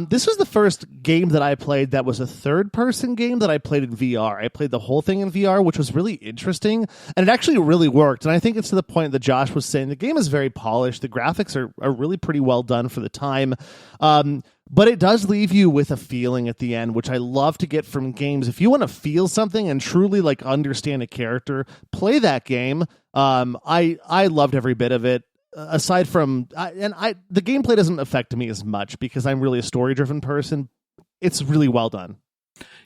this was the first game that I played that was a third-person game that I played in VR. I played the whole thing in VR, which was really interesting, and it actually really worked. And I think it's to the point that Josh was saying the game is very polished. The graphics are really pretty well done for the time. But it does leave you with a feeling at the end, which I love to get from games. If you want to feel something and truly understand a character, play that game. I loved every bit of it. Aside from, the gameplay doesn't affect me as much because I'm really a story-driven person. It's really well done.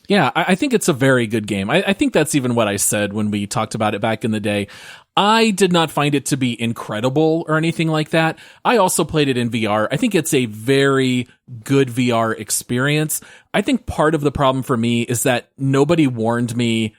Yeah, I think it's a very good game. I think that's even what I said when we talked about it back in the day. I did not find it to be incredible or anything like that. I also played it in VR. I think it's a very good VR experience. I think part of the problem for me is that nobody warned me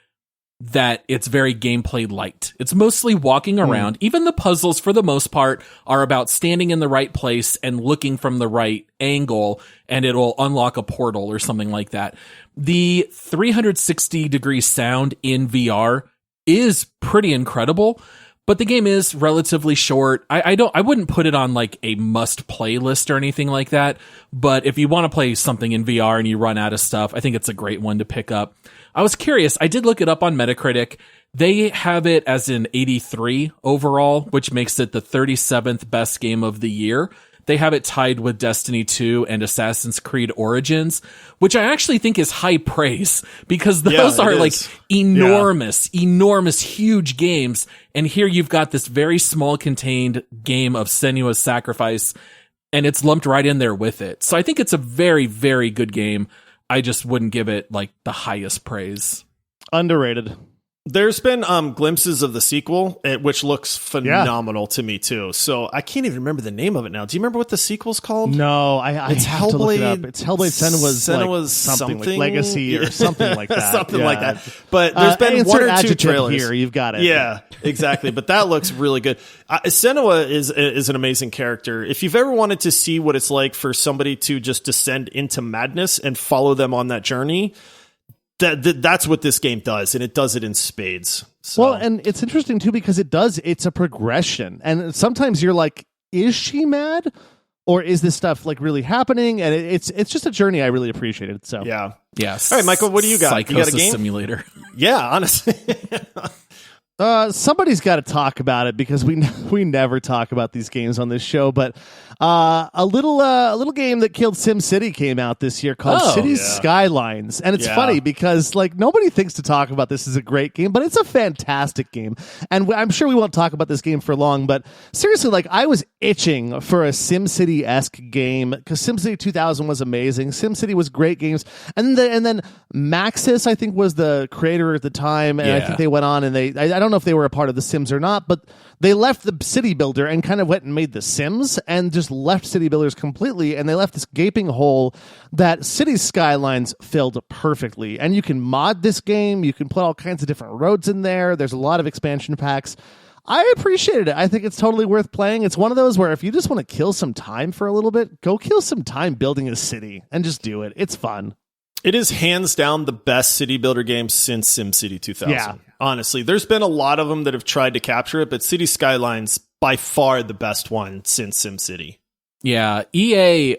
that it's very gameplay light. It's mostly walking around. Even the puzzles, for the most part, are about standing in the right place and looking from the right angle, and it'll unlock a portal or something like that. The 360-degree sound in VR is pretty incredible, but the game is relatively short. I wouldn't put it on like a must play list or anything like that, but if you want to play something in VR and you run out of stuff, I think it's a great one to pick up. I was curious. I did look it up on Metacritic. They have it as an 83 overall, which makes it the 37th best game of the year. They have it tied with Destiny 2 and Assassin's Creed Origins, which I actually think is high praise because those are like enormous, huge games. And here you've got this very small contained game of Senua's Sacrifice, and it's lumped right in there with it. So I think it's a very, very good game. I just wouldn't give it like the highest praise. Underrated. There's been glimpses of the sequel, which looks phenomenal to me too. So I can't even remember the name of it now. Do you remember what the sequel's called? No, I have to look it up. It's Hellblade Senua's like something like Legacy or something like that. Something like that. But there's been one or two trailers. Here, you've got it. Yeah, exactly. But that looks really good. Senua is an amazing character. If you've ever wanted to see what it's like for somebody to just descend into madness and follow them on that journey, that's what this game does, and it does it in spades. So. Well, and it's interesting too because it's a progression, and sometimes you're like, is she mad, or is this stuff like really happening? And it's just a journey I really appreciated. So yes. All right, Michael, what do you got? Psychosis you got a game? Simulator. Yeah, honestly. Somebody's got to talk about it because we never talk about these games on this show. But a little game that killed SimCity came out this year called Cities Skylines, and it's funny because like nobody thinks to talk about this as a great game, but it's a fantastic game. And I'm sure we won't talk about this game for long. But seriously, like I was itching for a SimCity-esque game because SimCity 2000 was amazing. SimCity was great games, and then Maxis I think was the creator at the time, and I think they went on and I don't know if they were a part of The Sims or not, but they left the City Builder and kind of went and made The Sims and just left City Builders completely, and they left this gaping hole that City Skylines filled perfectly. And you can mod this game, you can put all kinds of different roads in there, there's a lot of expansion packs. I appreciated it. I think it's totally worth playing. It's one of those where if you just want to kill some time for a little bit, go kill some time building a city and just do it. It's fun. It is hands down the best city builder game since SimCity 2000. Yeah. Honestly, there's been a lot of them that have tried to capture it, but City Skylines by far the best one since SimCity. Yeah, EA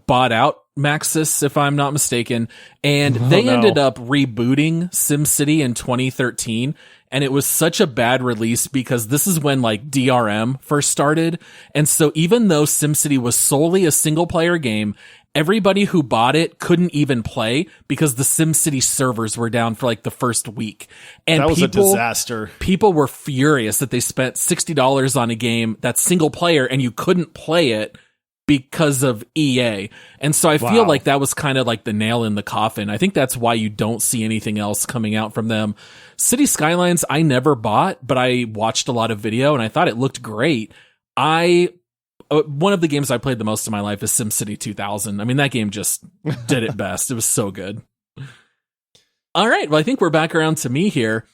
bought out Maxis, if I'm not mistaken, and they ended up rebooting SimCity in 2013. And it was such a bad release because this is when like DRM first started. And so even though SimCity was solely a single player game, everybody who bought it couldn't even play because the SimCity servers were down for like the first week. And that was a disaster. People were furious that they spent $60 on a game that's single player and you couldn't play it because of EA. And so I feel like that was kind of like the nail in the coffin. I think that's why you don't see anything else coming out from them. City Skylines, I never bought, but I watched a lot of video and I thought it looked great. One of the games I played the most in my life is SimCity 2000. I mean, that game just did it best. It was so good. All right. Well, I think we're back around to me here.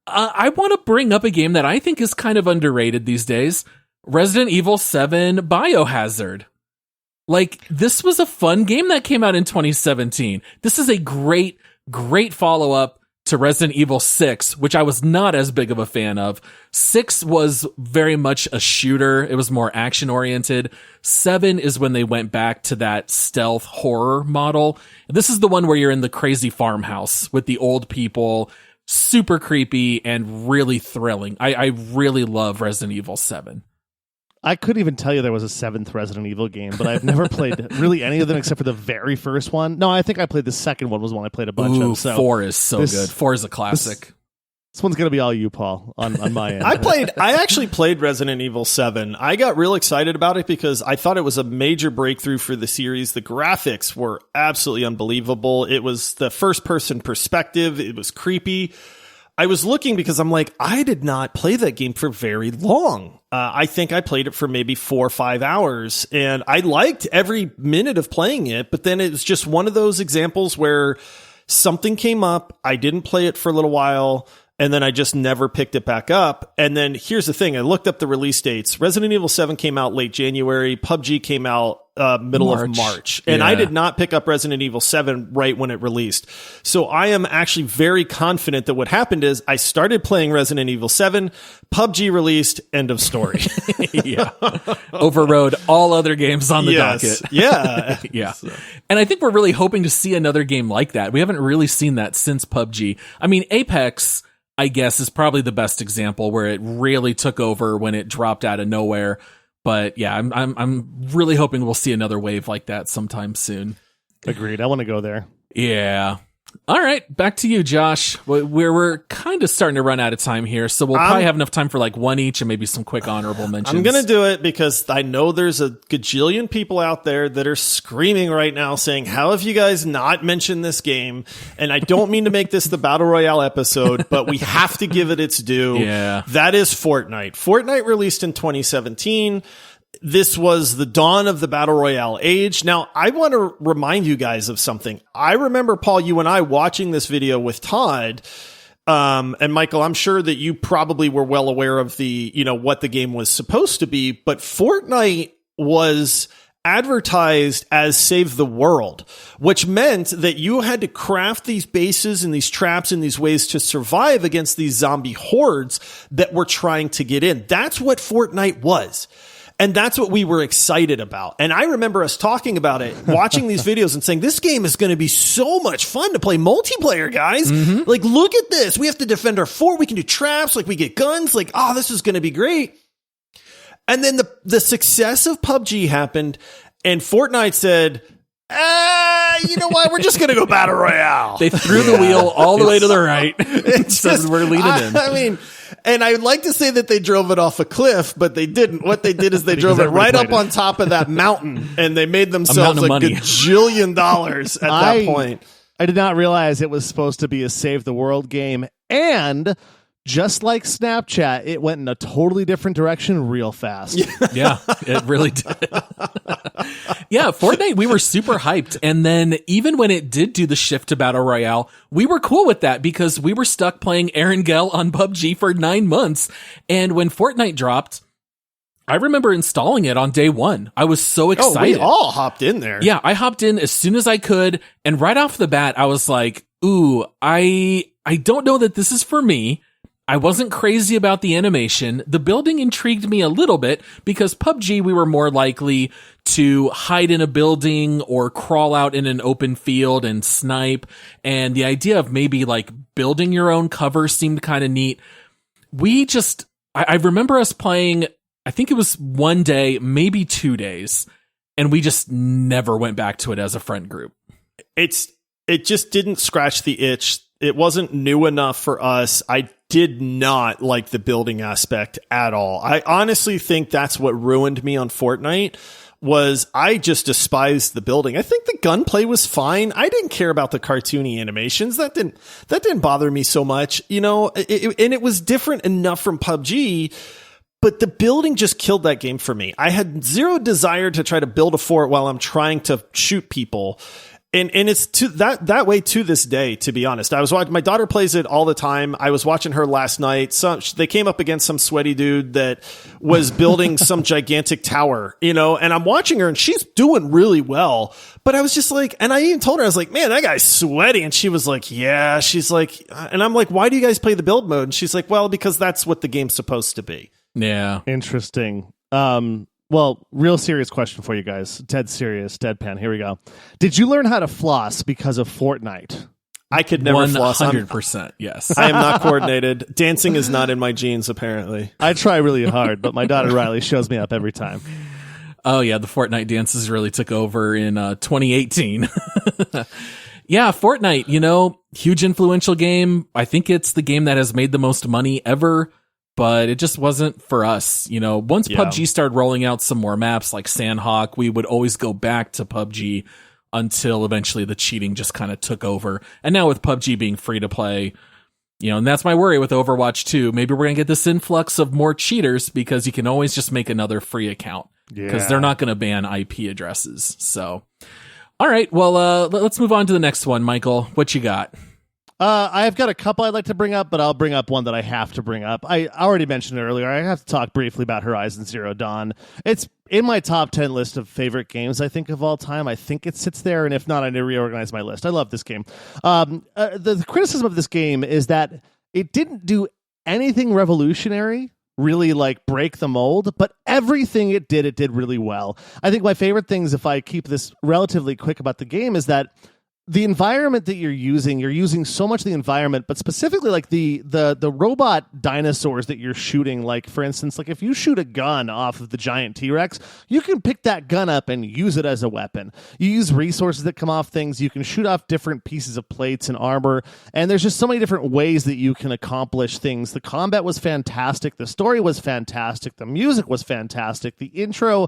I want to bring up a game that I think is kind of underrated these days. Resident Evil 7 Biohazard. Like, this was a fun game that came out in 2017. This is a great follow-up to Resident Evil 6, which I was not as big of a fan of. 6 was very much a shooter. It was more action-oriented. 7 is when they went back to that stealth horror model. This is the one where you're in the crazy farmhouse with the old people. Super creepy and really thrilling. I really love Resident Evil 7. I couldn't even tell you there was a 7th Resident Evil game, but I've never played really any of them except for the very first one. No, I think I played the second one was one I played a bunch of. So 4 is so good. 4 is a classic. This one's going to be all you, Paul, on my end. I actually played Resident Evil 7. I got real excited about it because I thought it was a major breakthrough for the series. The graphics were absolutely unbelievable. It was the first-person perspective. It was creepy. I was looking because I'm like, I did not play that game for very long. I think I played it for maybe 4 or 5 hours, and I liked every minute of playing it, but then it was just one of those examples where Something came up. I didn't play it for a little while. And then I just never picked it back up. And then here's the thing. I looked up the release dates. Resident Evil 7 came out late January. PUBG came out middle of March. And I did not pick up Resident Evil 7 right when it released. So I am actually very confident that what happened is I started playing Resident Evil 7, PUBG released, end of story. Yeah. Overrode all other games on the docket. Yeah. Yeah. And I think we're really hoping to see another game like that. We haven't really seen that since PUBG. I mean, Apex, I guess, is probably the best example where it really took over when it dropped out of nowhere. But yeah, I'm really hoping we'll see another wave like that sometime soon. Agreed. I want to go there. Yeah. All right, back to you, Josh. We're kind of starting to run out of time here, so we'll probably have enough time for like one each and maybe some quick honorable mentions. I'm going to do it because I know there's a gajillion people out there that are screaming right now saying, how have you guys not mentioned this game? And I don't mean to make this the Battle Royale episode, but we have to give it its due. Yeah. That is Fortnite. Fortnite released in 2017. This was the dawn of the Battle Royale age. Now, I want to remind you guys of something. I remember, Paul, you and I watching this video with Todd, and Michael, I'm sure that you probably were well aware of what the game was supposed to be, but Fortnite was advertised as Save the World, which meant that you had to craft these bases and these traps and these ways to survive against these zombie hordes that were trying to get in. That's what Fortnite was. And that's what we were excited about. And I remember us talking about it, watching these videos and saying, this game is going to be so much fun to play multiplayer, guys. Mm-hmm. Like, look at this. We have to defend our fort. We can do traps. Like, we get guns. Like, oh, this is going to be great. And then the success of PUBG happened, and Fortnite said, you know what? We're just going to go Battle Royale. They threw the wheel all the way to the right. Said we're leaning in. I mean, and I would like to say that they drove it off a cliff, but they didn't. What they did is they drove it right up on top of that mountain, and they made themselves a gajillion dollars at that point. I did not realize it was supposed to be a Save the World game, and just like Snapchat, it went in a totally different direction real fast. Yeah, it really did. Yeah, Fortnite, we were super hyped. And then even when it did do the shift to Battle Royale, we were cool with that because we were stuck playing Erangel on PUBG for 9 months. And when Fortnite dropped, I remember installing it on day one. I was so excited. Oh, we all hopped in there. Yeah, I hopped in as soon as I could. And right off the bat, I was like, ooh, I don't know that this is for me. I wasn't crazy about the animation. The building intrigued me a little bit because PUBG, we were more likely to hide in a building or crawl out in an open field and snipe. And the idea of maybe like building your own cover seemed kind of neat. I remember us playing, I think it was one day, maybe 2 days, and we just never went back to it as a friend group. It just didn't scratch the itch. It wasn't new enough for us. I did not like the building aspect at all. I honestly think that's what ruined me on Fortnite was I just despised the building. I think the gunplay was fine. I didn't care about the cartoony animations. That didn't bother me so much, and it was different enough from PUBG. But the building just killed that game for me. I had zero desire to try to build a fort while I'm trying to shoot people. And it's to that way to this day, to be honest. I was watching, my daughter plays it all the time. I was watching her last night. They came up against some sweaty dude that was building some gigantic tower, and I'm watching her and she's doing really well. But I was just like, and I even told her, I was like, man, that guy's sweaty. And she was like, yeah, she's like, and I'm like, why do you guys play the build mode? And she's like, well, because that's what the game's supposed to be. Yeah. Interesting. Well, real serious question for you guys. Dead serious, deadpan. Here we go. Did you learn how to floss because of Fortnite? I could never floss. 100%, yes. I am not coordinated. Dancing is not in my genes, apparently. I try really hard, but my daughter Riley shows me up every time. Oh, yeah, the Fortnite dances really took over in 2018. Yeah, Fortnite, huge influential game. I think it's the game that has made the most money ever. But it just wasn't for us. Once PUBG started rolling out some more maps like Sandhawk, we would always go back to PUBG until eventually the cheating just kind of took over. And now with PUBG being free to play, and that's my worry with Overwatch 2. Maybe we're going to get this influx of more cheaters because you can always just make another free account because they're not going to ban IP addresses. So, All right, well, let's move on to the next one. Michael, what you got? I've got a couple I'd like to bring up, but I'll bring up one that I have to bring up. I already mentioned it earlier. I have to talk briefly about Horizon Zero Dawn. It's in my top 10 list of favorite games, I think, of all time. I think it sits there, and if not, I need to reorganize my list. I love this game. The criticism of this game is that it didn't do anything revolutionary, really like break the mold, but everything it did really well. I think my favorite things, if I keep this relatively quick about the game, is that the environment that you're using so much of the environment, but specifically like the robot dinosaurs that you're shooting. Like, for instance, like if you shoot a gun off of the giant T-Rex, you can pick that gun up and use it as a weapon. You use resources that come off things. You can shoot off different pieces of plates and armor. And there's just so many different ways that you can accomplish things. The combat was fantastic. The story was fantastic. The music was fantastic. The intro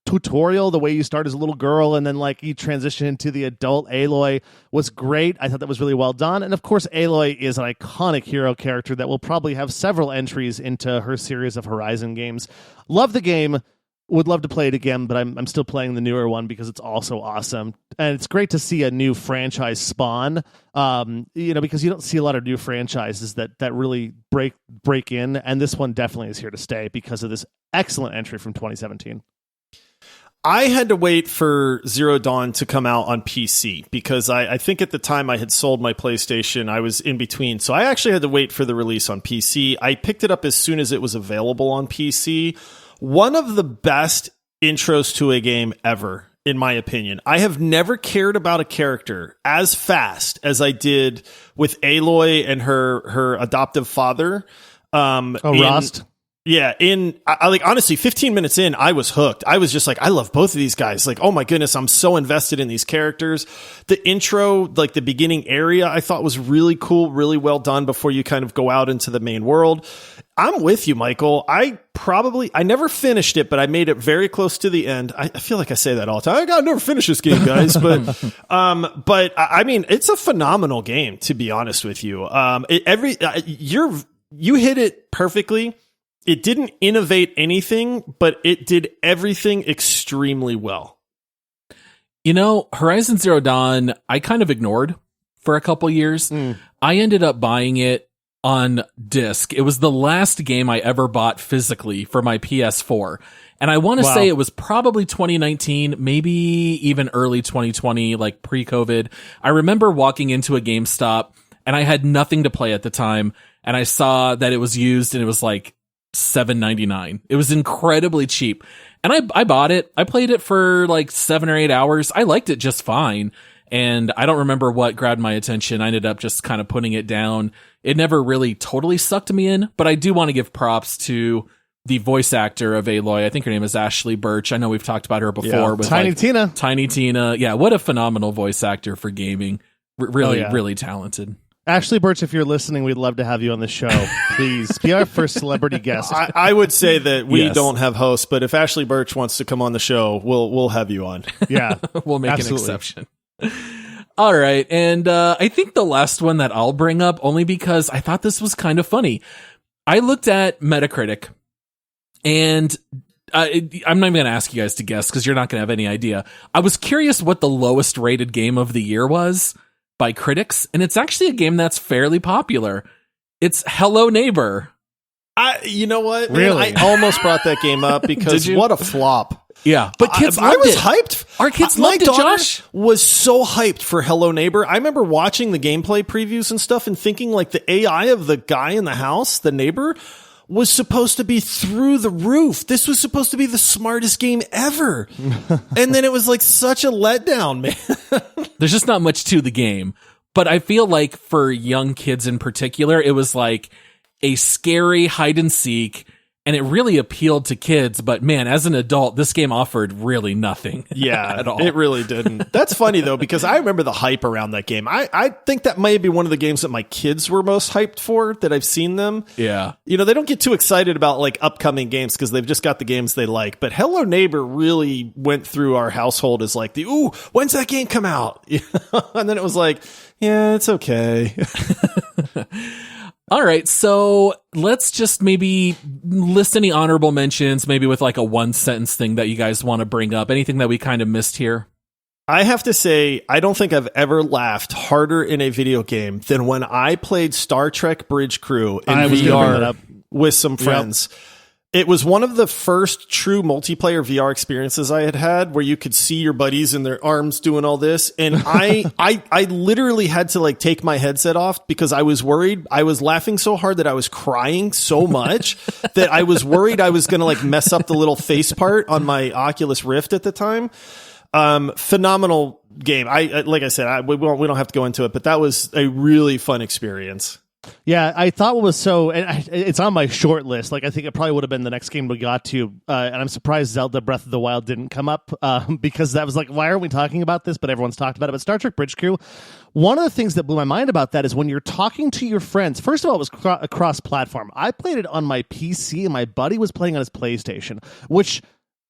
tutorial, the way you start as a little girl and then like you transition into the adult Aloy, was great. I thought that was really well done. And of course, Aloy is an iconic hero character that will probably have several entries into her series of Horizon games. Love the game. Would love to play it again, but I'm still playing the newer one because it's also awesome. And it's great to see a new franchise spawn, because you don't see a lot of new franchises that really break in. And this one definitely is here to stay because of this excellent entry from 2017. I had to wait for Zero Dawn to come out on PC because I think at the time I had sold my PlayStation. I was in between. So I actually had to wait for the release on PC. I picked it up as soon as it was available on PC. One of the best intros to a game ever, in my opinion. I have never cared about a character as fast as I did with Aloy and her adoptive father. Rost? Yeah, I like honestly, 15 minutes in, I was hooked. I was just like, I love both of these guys. Like, oh my goodness, I'm so invested in these characters. The intro, like the beginning area, I thought was really cool, really well done before you kind of go out into the main world. I'm with you, Michael. I never finished it, but I made it very close to the end. I feel like I say that all the time. I gotta never finish this game, guys. But I mean, it's a phenomenal game, to be honest with you. You hit it perfectly. It didn't innovate anything, but it did everything extremely well. You know, Horizon Zero Dawn, I kind of ignored for a couple years. I ended up buying it on disc. It was the last game I ever bought physically for my PS4. And I want to say it was probably 2019, maybe even early 2020, like pre-COVID. I remember walking into a GameStop and I had nothing to play at the time. And I saw that it was used and it was like $7.99. It was incredibly cheap. And I bought it. I played it for like 7 or 8 hours. I liked it just fine. And I don't remember what grabbed my attention. I ended up just kind of putting it down. It never really totally sucked me in, but I do want to give props to the voice actor of Aloy. I think her name is Ashley Birch. I know we've talked about her before. With Tiny Tina. Tiny Tina. Yeah, what a phenomenal voice actor for gaming. Really talented. Ashley Birch, if you're listening, we'd love to have you on the show. Please be our first celebrity guest. I would say that we don't have hosts, but if Ashley Birch wants to come on the show, we'll have you on. Yeah, we'll make an exception. All right, and I think the last one that I'll bring up, only because I thought this was kind of funny. I looked at Metacritic, and I'm not even going to ask you guys to guess because you're not going to have any idea. I was curious what the lowest rated game of the year was by critics, and it's actually a game that's fairly popular. It's Hello Neighbor. You know what? Man, Really? I almost brought that game up because what a flop. Yeah, but kids I loved was it. hyped. Our kids My loved it, daughter Josh. was so hyped for Hello Neighbor. I remember watching the gameplay previews and stuff and thinking like the AI of the guy in the house, the neighbor, was supposed to be through the roof. This was supposed to be the smartest game ever. And then it was like such a letdown, man. There's just not much to the game. But I feel like for young kids in particular, it was like a scary hide and seek, and it really appealed to kids. But man, as an adult, this game offered really nothing. Yeah, at all. It really didn't. That's funny though, because I remember the hype around that game. I think that might be one of the games that my kids were most hyped for that I've seen them. Yeah. You know, they don't get too excited about like upcoming games because they've just got the games they like. But Hello Neighbor really went through our household as like ooh, when's that game come out? And then it was like, yeah, it's okay. All right, so let's just maybe list any honorable mentions, maybe with like a one sentence thing that you guys want to bring up. Anything that we kind of missed here? I have to say, I don't think I've ever laughed harder in a video game than when I played Star Trek Bridge Crew in VR with some friends. Yep. It was one of the first true multiplayer VR experiences I had where you could see your buddies and their arms doing all this. And I literally had to like take my headset off because I was worried. I was laughing so hard that I was crying so much that I was worried I was going to like mess up the little face part on my Oculus Rift at the time. Phenomenal game. Like I said, we don't have to go into it, but that was a really fun experience. Yeah, I thought what was it's on my short list. Like, I think it probably would have been the next game we got to. And I'm surprised Zelda Breath of the Wild didn't come up because that was like, why aren't we talking about this? But everyone's talked about it. But Star Trek Bridge Crew, one of the things that blew my mind about that is when you're talking to your friends, first of all, it was cross-platform. I played it on my PC and my buddy was playing on his PlayStation, which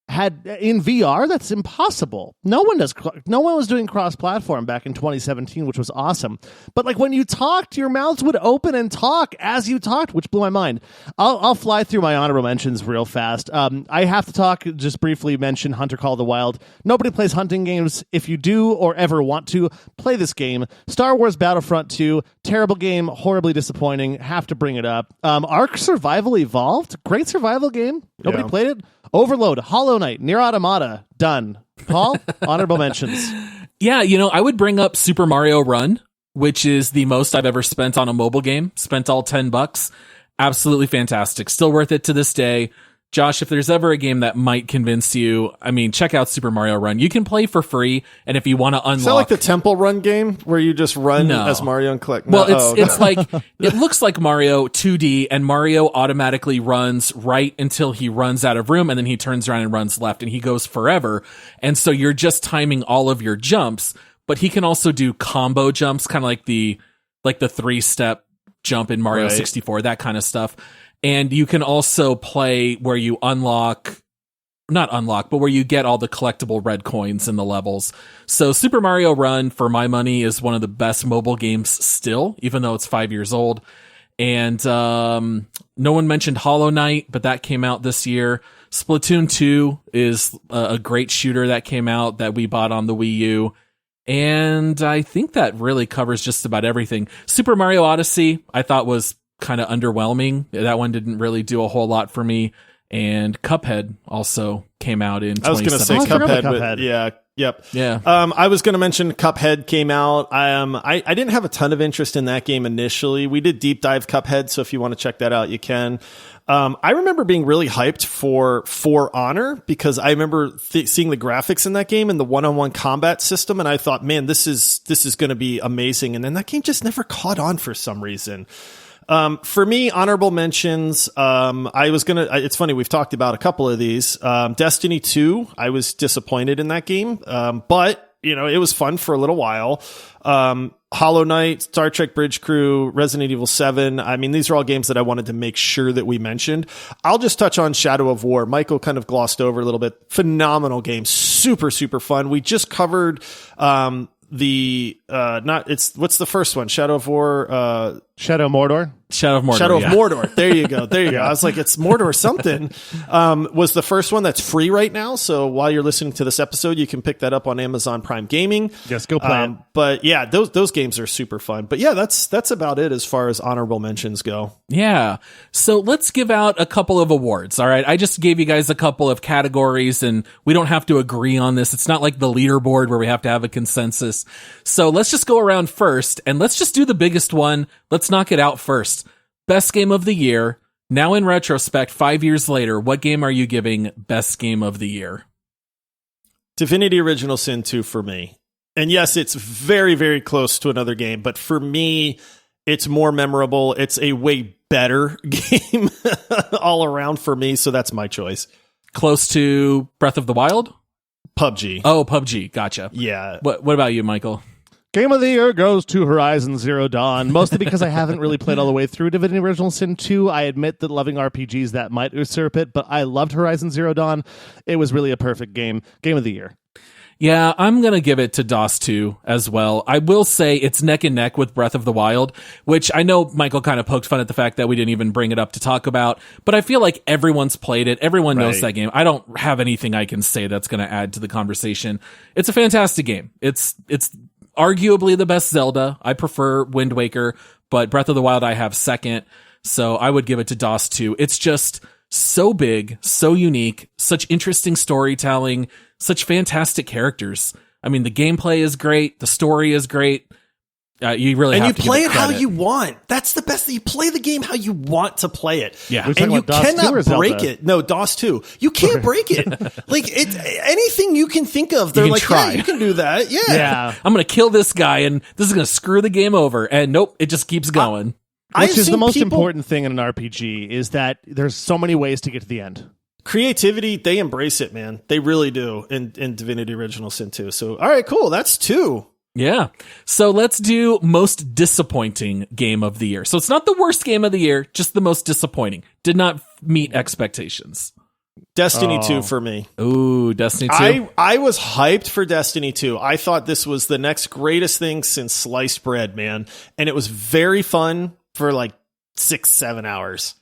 had in VR, that's impossible. No one was doing cross-platform back in 2017, which was awesome. But like when you talked, your mouths would open and talk as you talked, which blew my mind. I'll fly through my honorable mentions real fast. I have to just briefly mention Hunter Call of the Wild. Nobody plays hunting games. If you do or ever want to, play this game. Star Wars Battlefront 2, terrible game, horribly disappointing. Have to bring it up. Ark Survival Evolved, great survival game. Nobody played it. Overload, Hollow Knight, Nier Automata, done. Paul, honorable mentions. Yeah, I would bring up Super Mario Run, which is the most I've ever spent on a mobile game. Spent all $10. Absolutely fantastic. Still worth it to this day. Josh, if there's ever a game that might convince you, check out Super Mario Run. You can play for free, and if you want to unlock... Is that like the Temple Run game, where you just run as Mario and collect... No. Well, it's like... It looks like Mario 2D, and Mario automatically runs right until he runs out of room, and then he turns around and runs left, and he goes forever. And so you're just timing all of your jumps, but he can also do combo jumps, kind of like the 3-step jump in Mario 64, that kind of stuff. And you can also play where you not unlock, but where you get all the collectible red coins in the levels. So Super Mario Run, for my money, is one of the best mobile games still, even though it's 5 years old. And no one mentioned Hollow Knight, but that came out this year. Splatoon 2 is a great shooter that came out that we bought on the Wii U. And I think that really covers just about everything. Super Mario Odyssey, I thought was kind of underwhelming. That one didn't really do a whole lot for me. And Cuphead also came out in 2017. I was going to say Cuphead. But yeah. Yep. Yeah. I was going to mention Cuphead came out. I didn't have a ton of interest in that game initially. We did deep dive Cuphead, so if you want to check that out, you can. I remember being really hyped for Honor because I remember seeing the graphics in that game and the one-on-one combat system, and I thought, man, this is going to be amazing. And then that game just never caught on for some reason. For me, honorable mentions, it's funny, we've talked about a couple of these. Destiny 2, I was disappointed in that game. But, it was fun for a little while. Hollow Knight, Star Trek Bridge Crew, Resident Evil 7. These are all games that I wanted to make sure that we mentioned. I'll just touch on Shadow of War. Michael kind of glossed over a little bit. Phenomenal game. Super, super fun. We just covered, what's the first one? Shadow of War, Shadow Mordor. Shadow of Mordor. Shadow of Mordor. There you go. I was like, it's Mordor something. Was the first one that's free right now. So while you're listening to this episode, you can pick that up on Amazon Prime Gaming. Just go play it. But yeah, those games are super fun. But yeah, that's about it as far as honorable mentions go. Yeah. So let's give out a couple of awards. All right. I just gave you guys a couple of categories and we don't have to agree on this. It's not like the leaderboard where we have to have a consensus. So let's just go around first and let's just do the biggest one. Let's knock it out first. Best game of the year. Now in retrospect, 5 years later, what game are you giving best game of the year? Divinity Original Sin 2 for me. And yes, it's very, very close to another game, but for me, it's more memorable. It's a way better game all around for me, so that's my choice. Close to Breath of the Wild? PUBG. Oh, PUBG. Gotcha. Yeah. What about you, Michael? Game of the year goes to Horizon Zero Dawn, mostly because I haven't really played all the way through Divinity Original Sin 2. I admit that loving RPGs, that might usurp it, but I loved Horizon Zero Dawn. It was really a perfect game. Game of the year. Yeah, I'm going to give it to DOS 2 as well. I will say it's neck and neck with Breath of the Wild, which I know Michael kind of poked fun at the fact that we didn't even bring it up to talk about, but I feel like everyone's played it. Everyone knows that game. I don't have anything I can say that's going to add to the conversation. It's a fantastic game. It's arguably the best Zelda. I prefer Wind Waker, but Breath of the Wild I have second. So I would give it to DOS 2. It's just so big, so unique, such interesting storytelling, such fantastic characters. I mean, the gameplay is great. The story is great. You really have to play give it how you want. That's the best. You play the game how you want to play it. Yeah. And you cannot break it. No, DOS 2. You can't break it. Like, it's anything you can think of. They're like, try. yeah, you can do that. Yeah. I'm going to kill this guy and this is going to screw the game over. And nope, it just keeps going. Which is the most important thing in an RPG is that there's so many ways to get to the end. Creativity, they embrace it, man. They really do in Divinity Original Sin 2. So, all right, cool. That's 2. Yeah. So let's do most disappointing game of the year. So it's not the worst game of the year, just the most disappointing. Did not meet expectations. Destiny 2 for me. Ooh, Destiny 2. I was hyped for Destiny 2. I thought this was the next greatest thing since sliced bread, man. And it was very fun for like 6-7 hours.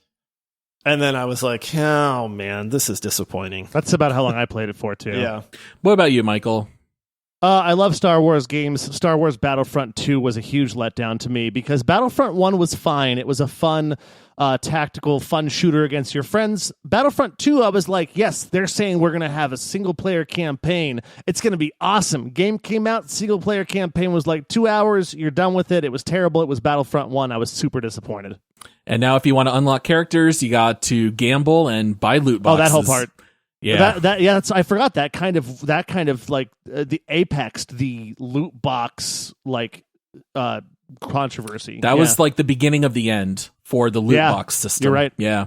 And then I was like, oh man, this is disappointing. That's about how long I played it for, too. Yeah. What about you, Michael? I love Star Wars games. Star Wars Battlefront 2 was a huge letdown to me because Battlefront 1 was fine. It was a fun, tactical, fun shooter against your friends. Battlefront 2, I was like, yes, they're saying we're going to have a single-player campaign. It's going to be awesome. Game came out, single-player campaign was like 2 hours. You're done with it. It was terrible. It was Battlefront 1. I was super disappointed. And now if you want to unlock characters, you got to gamble and buy loot boxes. Oh, that whole part. Yeah, I forgot that kind of like the apex, the loot box like controversy. That was like the beginning of the end for the loot box system. You're right. Yeah.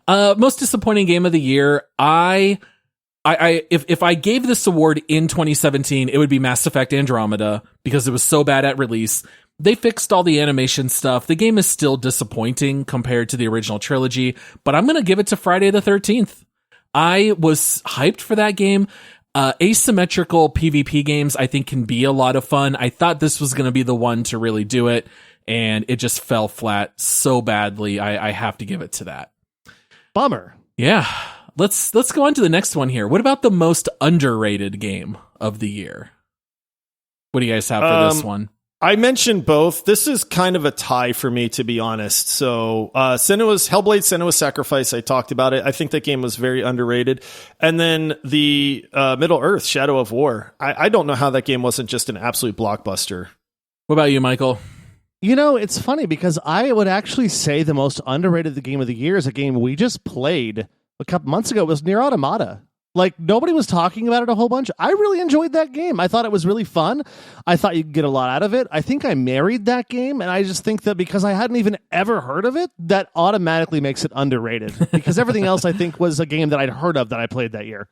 Most disappointing game of the year. If I gave this award in 2017, it would be Mass Effect Andromeda because it was so bad at release. They fixed all the animation stuff. The game is still disappointing compared to the original trilogy, but I'm going to give it to Friday the 13th. I was hyped for that game. Asymmetrical PvP games, I think, can be a lot of fun. I thought this was going to be the one to really do it, and it just fell flat so badly. I have to give it to that. Bummer. Yeah. Let's go on to the next one here. What about the most underrated game of the year? What do you guys have for this one? I mentioned both. This is kind of a tie for me, to be honest. So, Hellblade Senua's Sacrifice, I talked about it. I think that game was very underrated. And then the Middle Earth, Shadow of War. I don't know how that game wasn't just an absolute blockbuster. What about you, Michael? You know, it's funny because I would actually say the most underrated game of the year is a game we just played a couple months ago. It was Nier Automata. Like, nobody was talking about it a whole bunch. I really enjoyed that game. I thought it was really fun. I thought you could get a lot out of it. I think I married that game, and I just think that because I hadn't even ever heard of it, that automatically makes it underrated. Because everything else, I think, was a game that I'd heard of that I played that year.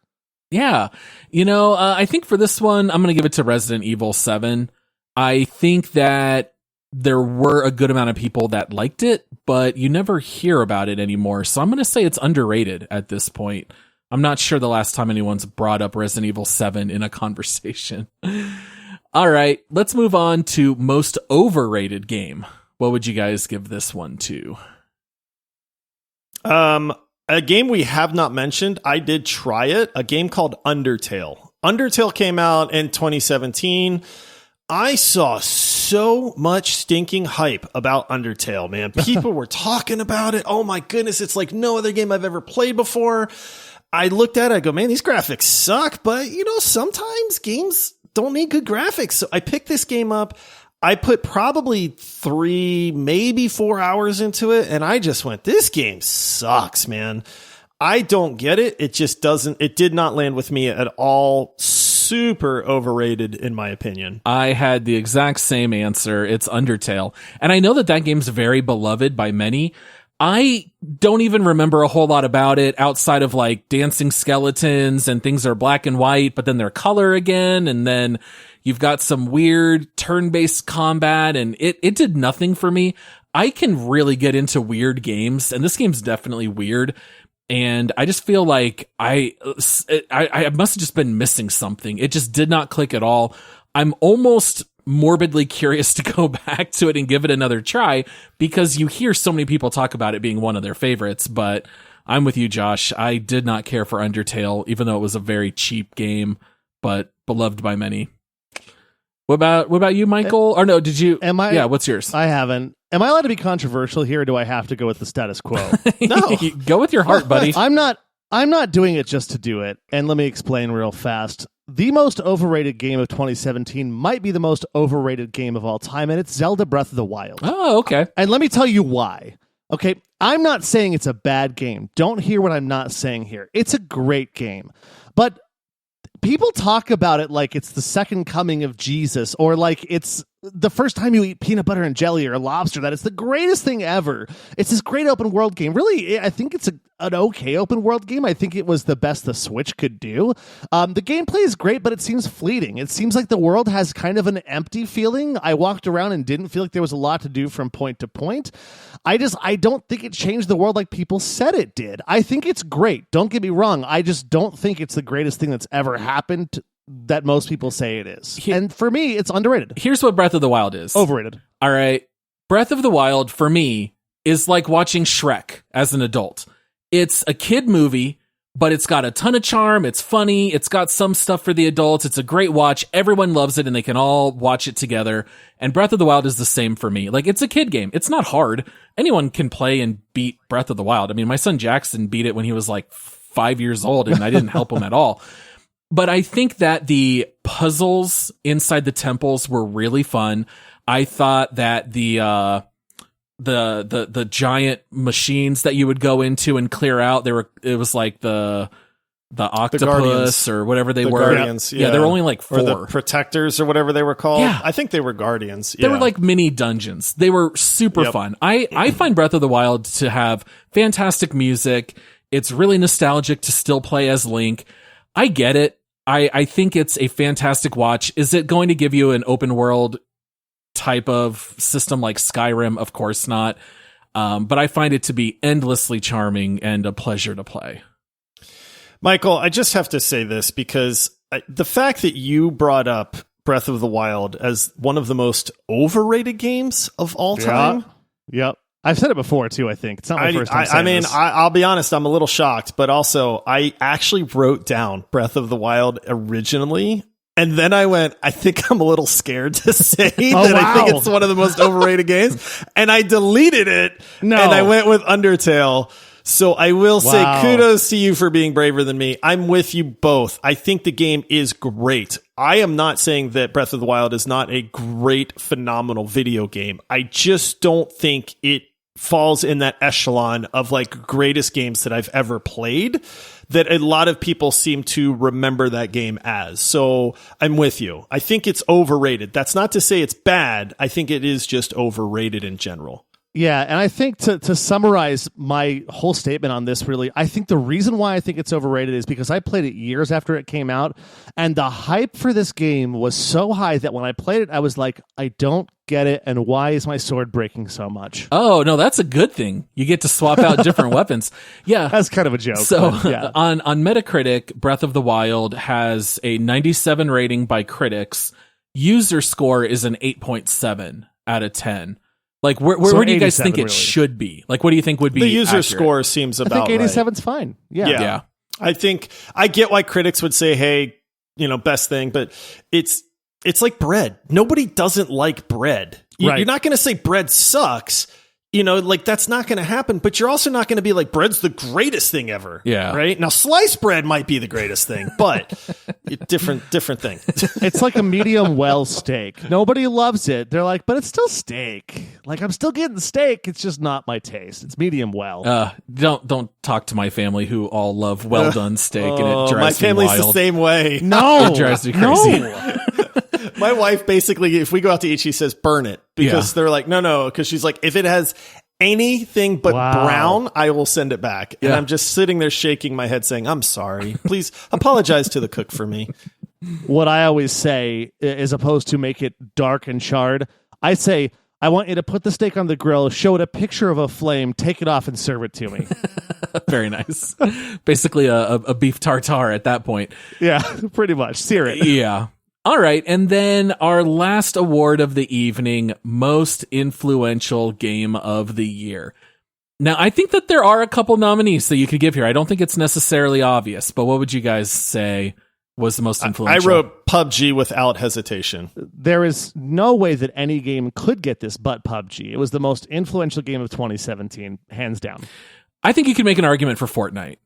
Yeah. You know, I think for this one, I'm going to give it to Resident Evil 7. I think that there were a good amount of people that liked it, but you never hear about it anymore. So I'm going to say it's underrated at this point. I'm not sure the last time anyone's brought up Resident Evil 7 in a conversation. All right, let's move on to most overrated game. What would you guys give this one to? A game we have not mentioned. I did try it. A game called Undertale. Undertale came out in 2017. I saw so much stinking hype about Undertale, man. People were talking about it. Oh my goodness, it's like no other game I've ever played before. I looked at it, I go, man, these graphics suck, but you know, sometimes games don't need good graphics. So I picked this game up. I put probably 3, maybe 4 hours into it, and I just went, this game sucks, man. I don't get it. It just doesn't, it did not land with me at all. Super overrated, in my opinion. I had the exact same answer. It's Undertale. And I know that that game's very beloved by many. I don't even remember a whole lot about it outside of like dancing skeletons and things are black and white, but then they're color again. And then you've got some weird turn-based combat and it did nothing for me. I can really get into weird games and this game's definitely weird. And I just feel like I must have just been missing something. It just did not click at all. I'm almost morbidly curious to go back to it and give it another try because you hear so many people talk about it being one of their favorites, but I'm with you, Josh. I did not care for Undertale, even though it was a very cheap game, but beloved by many. What about you, Michael? Or no, did you? Yeah, what's yours? I haven't. Am I allowed to be controversial here, or do I have to go with the status quo? No. Go with your heart, buddy. I'm not doing it just to do it. And let me explain real fast. The most overrated game of 2017 might be the most overrated game of all time, and it's Zelda Breath of the Wild. Oh, okay. And let me tell you why. Okay, I'm not saying it's a bad game. Don't hear what I'm not saying here. It's a great game. But people talk about it like it's the second coming of Jesus, or like it's the first time you eat peanut butter and jelly or lobster, that it's the greatest thing ever. It's this great open world game. Really, I think it's an okay open world game. I think it was the best the Switch could do. The gameplay is great, but it seems fleeting. It seems like the world has kind of an empty feeling. I walked around and didn't feel like there was a lot to do from point to point. I don't think it changed the world like people said it did. I think it's great. Don't get me wrong. I just don't think it's the greatest thing that's ever happened that most people say it is. And for me, it's underrated. Here's what Breath of the Wild is. Overrated. All right. Breath of the Wild, for me, is like watching Shrek as an adult. It's a kid movie, but it's got a ton of charm. It's funny. It's got some stuff for the adults. It's a great watch. Everyone loves it, and they can all watch it together. And Breath of the Wild is the same for me. Like, it's a kid game. It's not hard. Anyone can play and beat Breath of the Wild. I mean, my son Jackson beat it when he was like 5 years old, and I didn't help him at all. But I think that the puzzles inside the temples were really fun. I thought that the giant machines that you would go into and clear out, it was like the octopus or whatever they were. Guardians, yeah. There were only like 4. Or the protectors or whatever they were called. Yeah. I think they were guardians. They were like mini dungeons. They were super fun. I find Breath of the Wild to have fantastic music. It's really nostalgic to still play as Link. I get it. I think it's a fantastic watch. Is it going to give you an open world type of system like Skyrim? Of course not. But I find it to be endlessly charming and a pleasure to play. Michael, I just have to say this because the fact that you brought up Breath of the Wild as one of the most overrated games of all time. Yep. I've said it before, too, I think. It's not my first time saying this. I'll be honest, I'm a little shocked, but also I actually wrote down Breath of the Wild originally, and then I went, I think I'm a little scared to say I think it's one of the most overrated games, and I deleted it, and I went with Undertale. So I will say kudos to you for being braver than me. I'm with you both. I think the game is great. I am not saying that Breath of the Wild is not a great, phenomenal video game. I just don't think it falls in that echelon of like greatest games that I've ever played that a lot of people seem to remember that game as. So I'm with you. I think it's overrated. That's not to say it's bad. I think it is just overrated in general. Yeah, and I think to summarize my whole statement on this, really, I think the reason why I think it's overrated is because I played it years after it came out, and the hype for this game was so high that when I played it, I was like, I don't get it, and why is my sword breaking so much? Oh, no, that's a good thing. You get to swap out different weapons. Yeah. That's kind of a joke. So yeah. on Metacritic, Breath of the Wild has a 97 rating by critics. User score is an 8.7 out of 10. Like, where do you guys think it should be? Like, what do you think would be the user accurate? score seems about I think 87's fine. Yeah. I think I get why critics would say, hey, best thing, but it's like bread. Nobody doesn't like bread. You're not going to say bread sucks. Like that's not going to happen, but you're also not going to be like bread's the greatest thing ever. Yeah. Right. Now sliced bread might be the greatest thing, but different thing. It's like a medium well steak. Nobody loves it. They're like, but it's still steak. Like I'm still getting steak. It's just not my taste. It's medium well. Don't talk to my family who all love well done steak and it drives me wild. My family's the same way. No. It drives me crazy. No. My wife basically, if we go out to eat, she says, burn it. Because they're like, no. Because she's like, if it has anything but brown, I will send it back. And I'm just sitting there shaking my head saying, I'm sorry. Please apologize to the cook for me. What I always say, as opposed to make it dark and charred, I say, I want you to put the steak on the grill, show it a picture of a flame, take it off, and serve it to me. Very nice. Basically a beef tartare at that point. Yeah, pretty much. Sear it. Yeah. All right. And then our last award of the evening, most influential game of the year. Now, I think that there are a couple nominees that you could give here. I don't think it's necessarily obvious, but what would you guys say was the most influential? I wrote PUBG without hesitation. There is no way that any game could get this but PUBG. It was the most influential game of 2017, hands down. I think you could make an argument for Fortnite.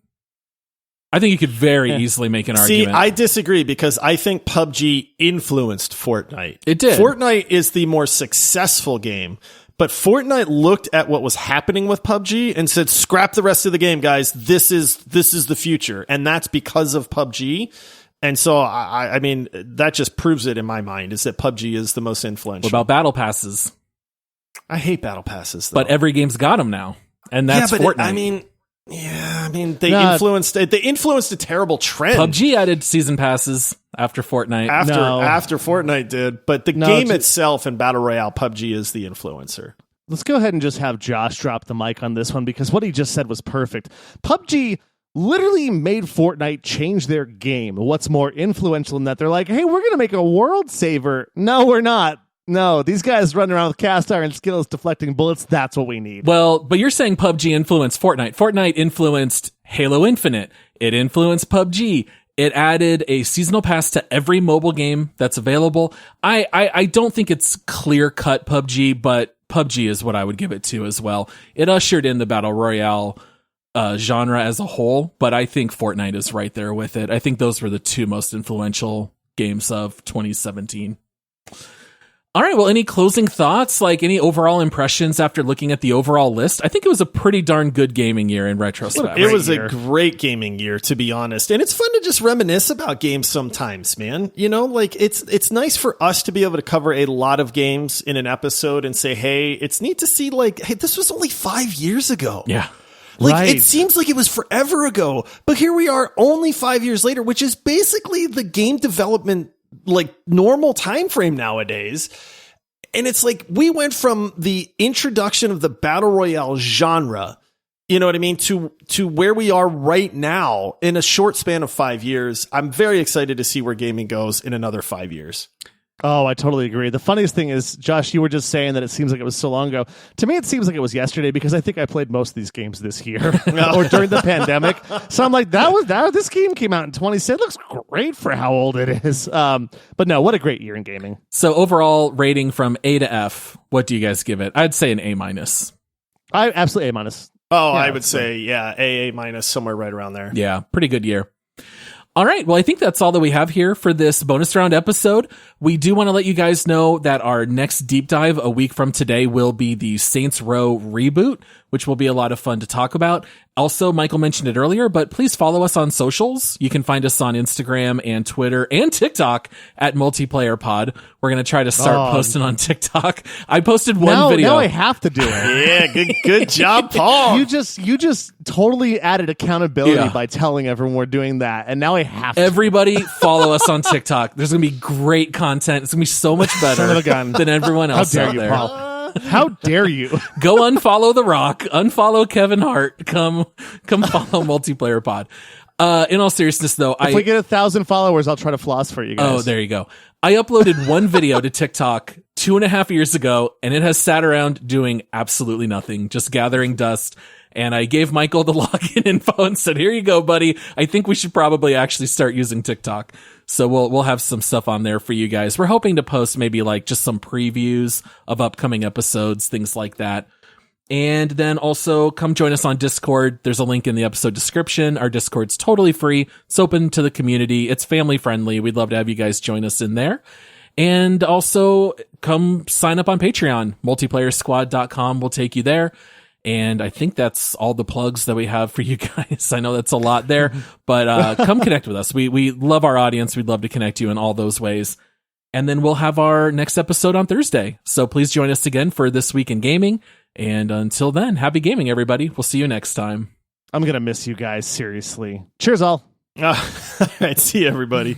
I think you could very easily make an argument. See, I disagree because I think PUBG influenced Fortnite. It did. Fortnite is the more successful game, but Fortnite looked at what was happening with PUBG and said, scrap the rest of the game, guys. This is the future. And that's because of PUBG. And so, I mean, that just proves it in my mind, is that PUBG is the most influential. What about battle passes? I hate battle passes, though. But every game's got them now. And that's Fortnite. They influenced a terrible trend. PUBG added season passes after Fortnite. After Fortnite did, but the game itself in Battle Royale, PUBG is the influencer. Let's go ahead and just have Josh drop the mic on this one because what he just said was perfect. PUBG literally made Fortnite change their game. What's more influential in that? They're like, hey, we're going to make a world saver. No, we're not. No, these guys running around with cast iron skills deflecting bullets. That's what we need. Well, but you're saying PUBG influenced Fortnite. Fortnite influenced Halo Infinite. It influenced PUBG. It added a seasonal pass to every mobile game that's available. I don't think it's clear-cut PUBG, but PUBG is what I would give it to as well. It ushered in the Battle Royale genre as a whole, but I think Fortnite is right there with it. I think those were the two most influential games of 2017. All right, well, any closing thoughts, like any overall impressions after looking at the overall list? I think it was a pretty darn good gaming year in retrospect. It was a great gaming year, to be honest. And it's fun to just reminisce about games sometimes, man. You know, like it's nice for us to be able to cover a lot of games in an episode and say, hey, it's neat to see, like, hey, this was only 5 years ago. Yeah. Like, right. It seems like it was forever ago, but here we are only 5 years later, which is basically the game development, like, normal time frame nowadays. And it's like we went from the introduction of the battle royale genre, you know what I mean, to where we are right now in a short span of 5 years. I'm very excited to see where gaming goes in another 5 years. Oh, I totally agree. The funniest thing is, Josh, you were just saying that it seems like it was so long ago. To me, it seems like it was yesterday because I think I played most of these games this year or during the pandemic. So I'm like, this game came out in 2016. It looks great for how old it is. But no, what a great year in gaming. So overall rating from A to F, what do you guys give it? I'd say an A minus. I absolutely A minus. Oh, yeah, I would say, yeah, A minus, somewhere right around there. Yeah, pretty good year. All right. Well, I think that's all that we have here for this bonus round episode. We do want to let you guys know that our next deep dive a week from today will be the Saints Row reboot, which will be a lot of fun to talk about. Also, Michael mentioned it earlier, but please follow us on socials. You can find us on Instagram and Twitter and TikTok at Multiplayer Pod. We're going to try to start posting on TikTok. I posted one video. Now I have to do it. Yeah, good job, Paul. You just totally added accountability by telling everyone we're doing that, and now I have to. Everybody follow us on TikTok. There's going to be great content. It's going to be so much better than everyone else out there. Paul? How dare you? Go unfollow The Rock, unfollow Kevin Hart, come follow Multiplayer Pod. In all seriousness, though, if we get 1,000 followers, I'll try to floss for you guys. Oh, there you go. I uploaded one video to TikTok 2.5 years ago, and it has sat around doing absolutely nothing, just gathering dust. And I gave Michael the login info and said, here you go, buddy. I think we should probably actually start using TikTok. So we'll have some stuff on there for you guys. We're hoping to post maybe like just some previews of upcoming episodes, things like that. And then also come join us on Discord. There's a link in the episode description. Our Discord's totally free. It's open to the community. It's family friendly. We'd love to have you guys join us in there. And also come sign up on Patreon. Multiplayersquad.com will take you there. And I think that's all the plugs that we have for you guys. I know that's a lot there, but come connect with us. We love our audience. We'd love to connect you in all those ways. And then we'll have our next episode on Thursday. So please join us again for This Week in Gaming. And until then, happy gaming, everybody. We'll see you next time. I'm going to miss you guys, seriously. Cheers, all. All right, see you, everybody.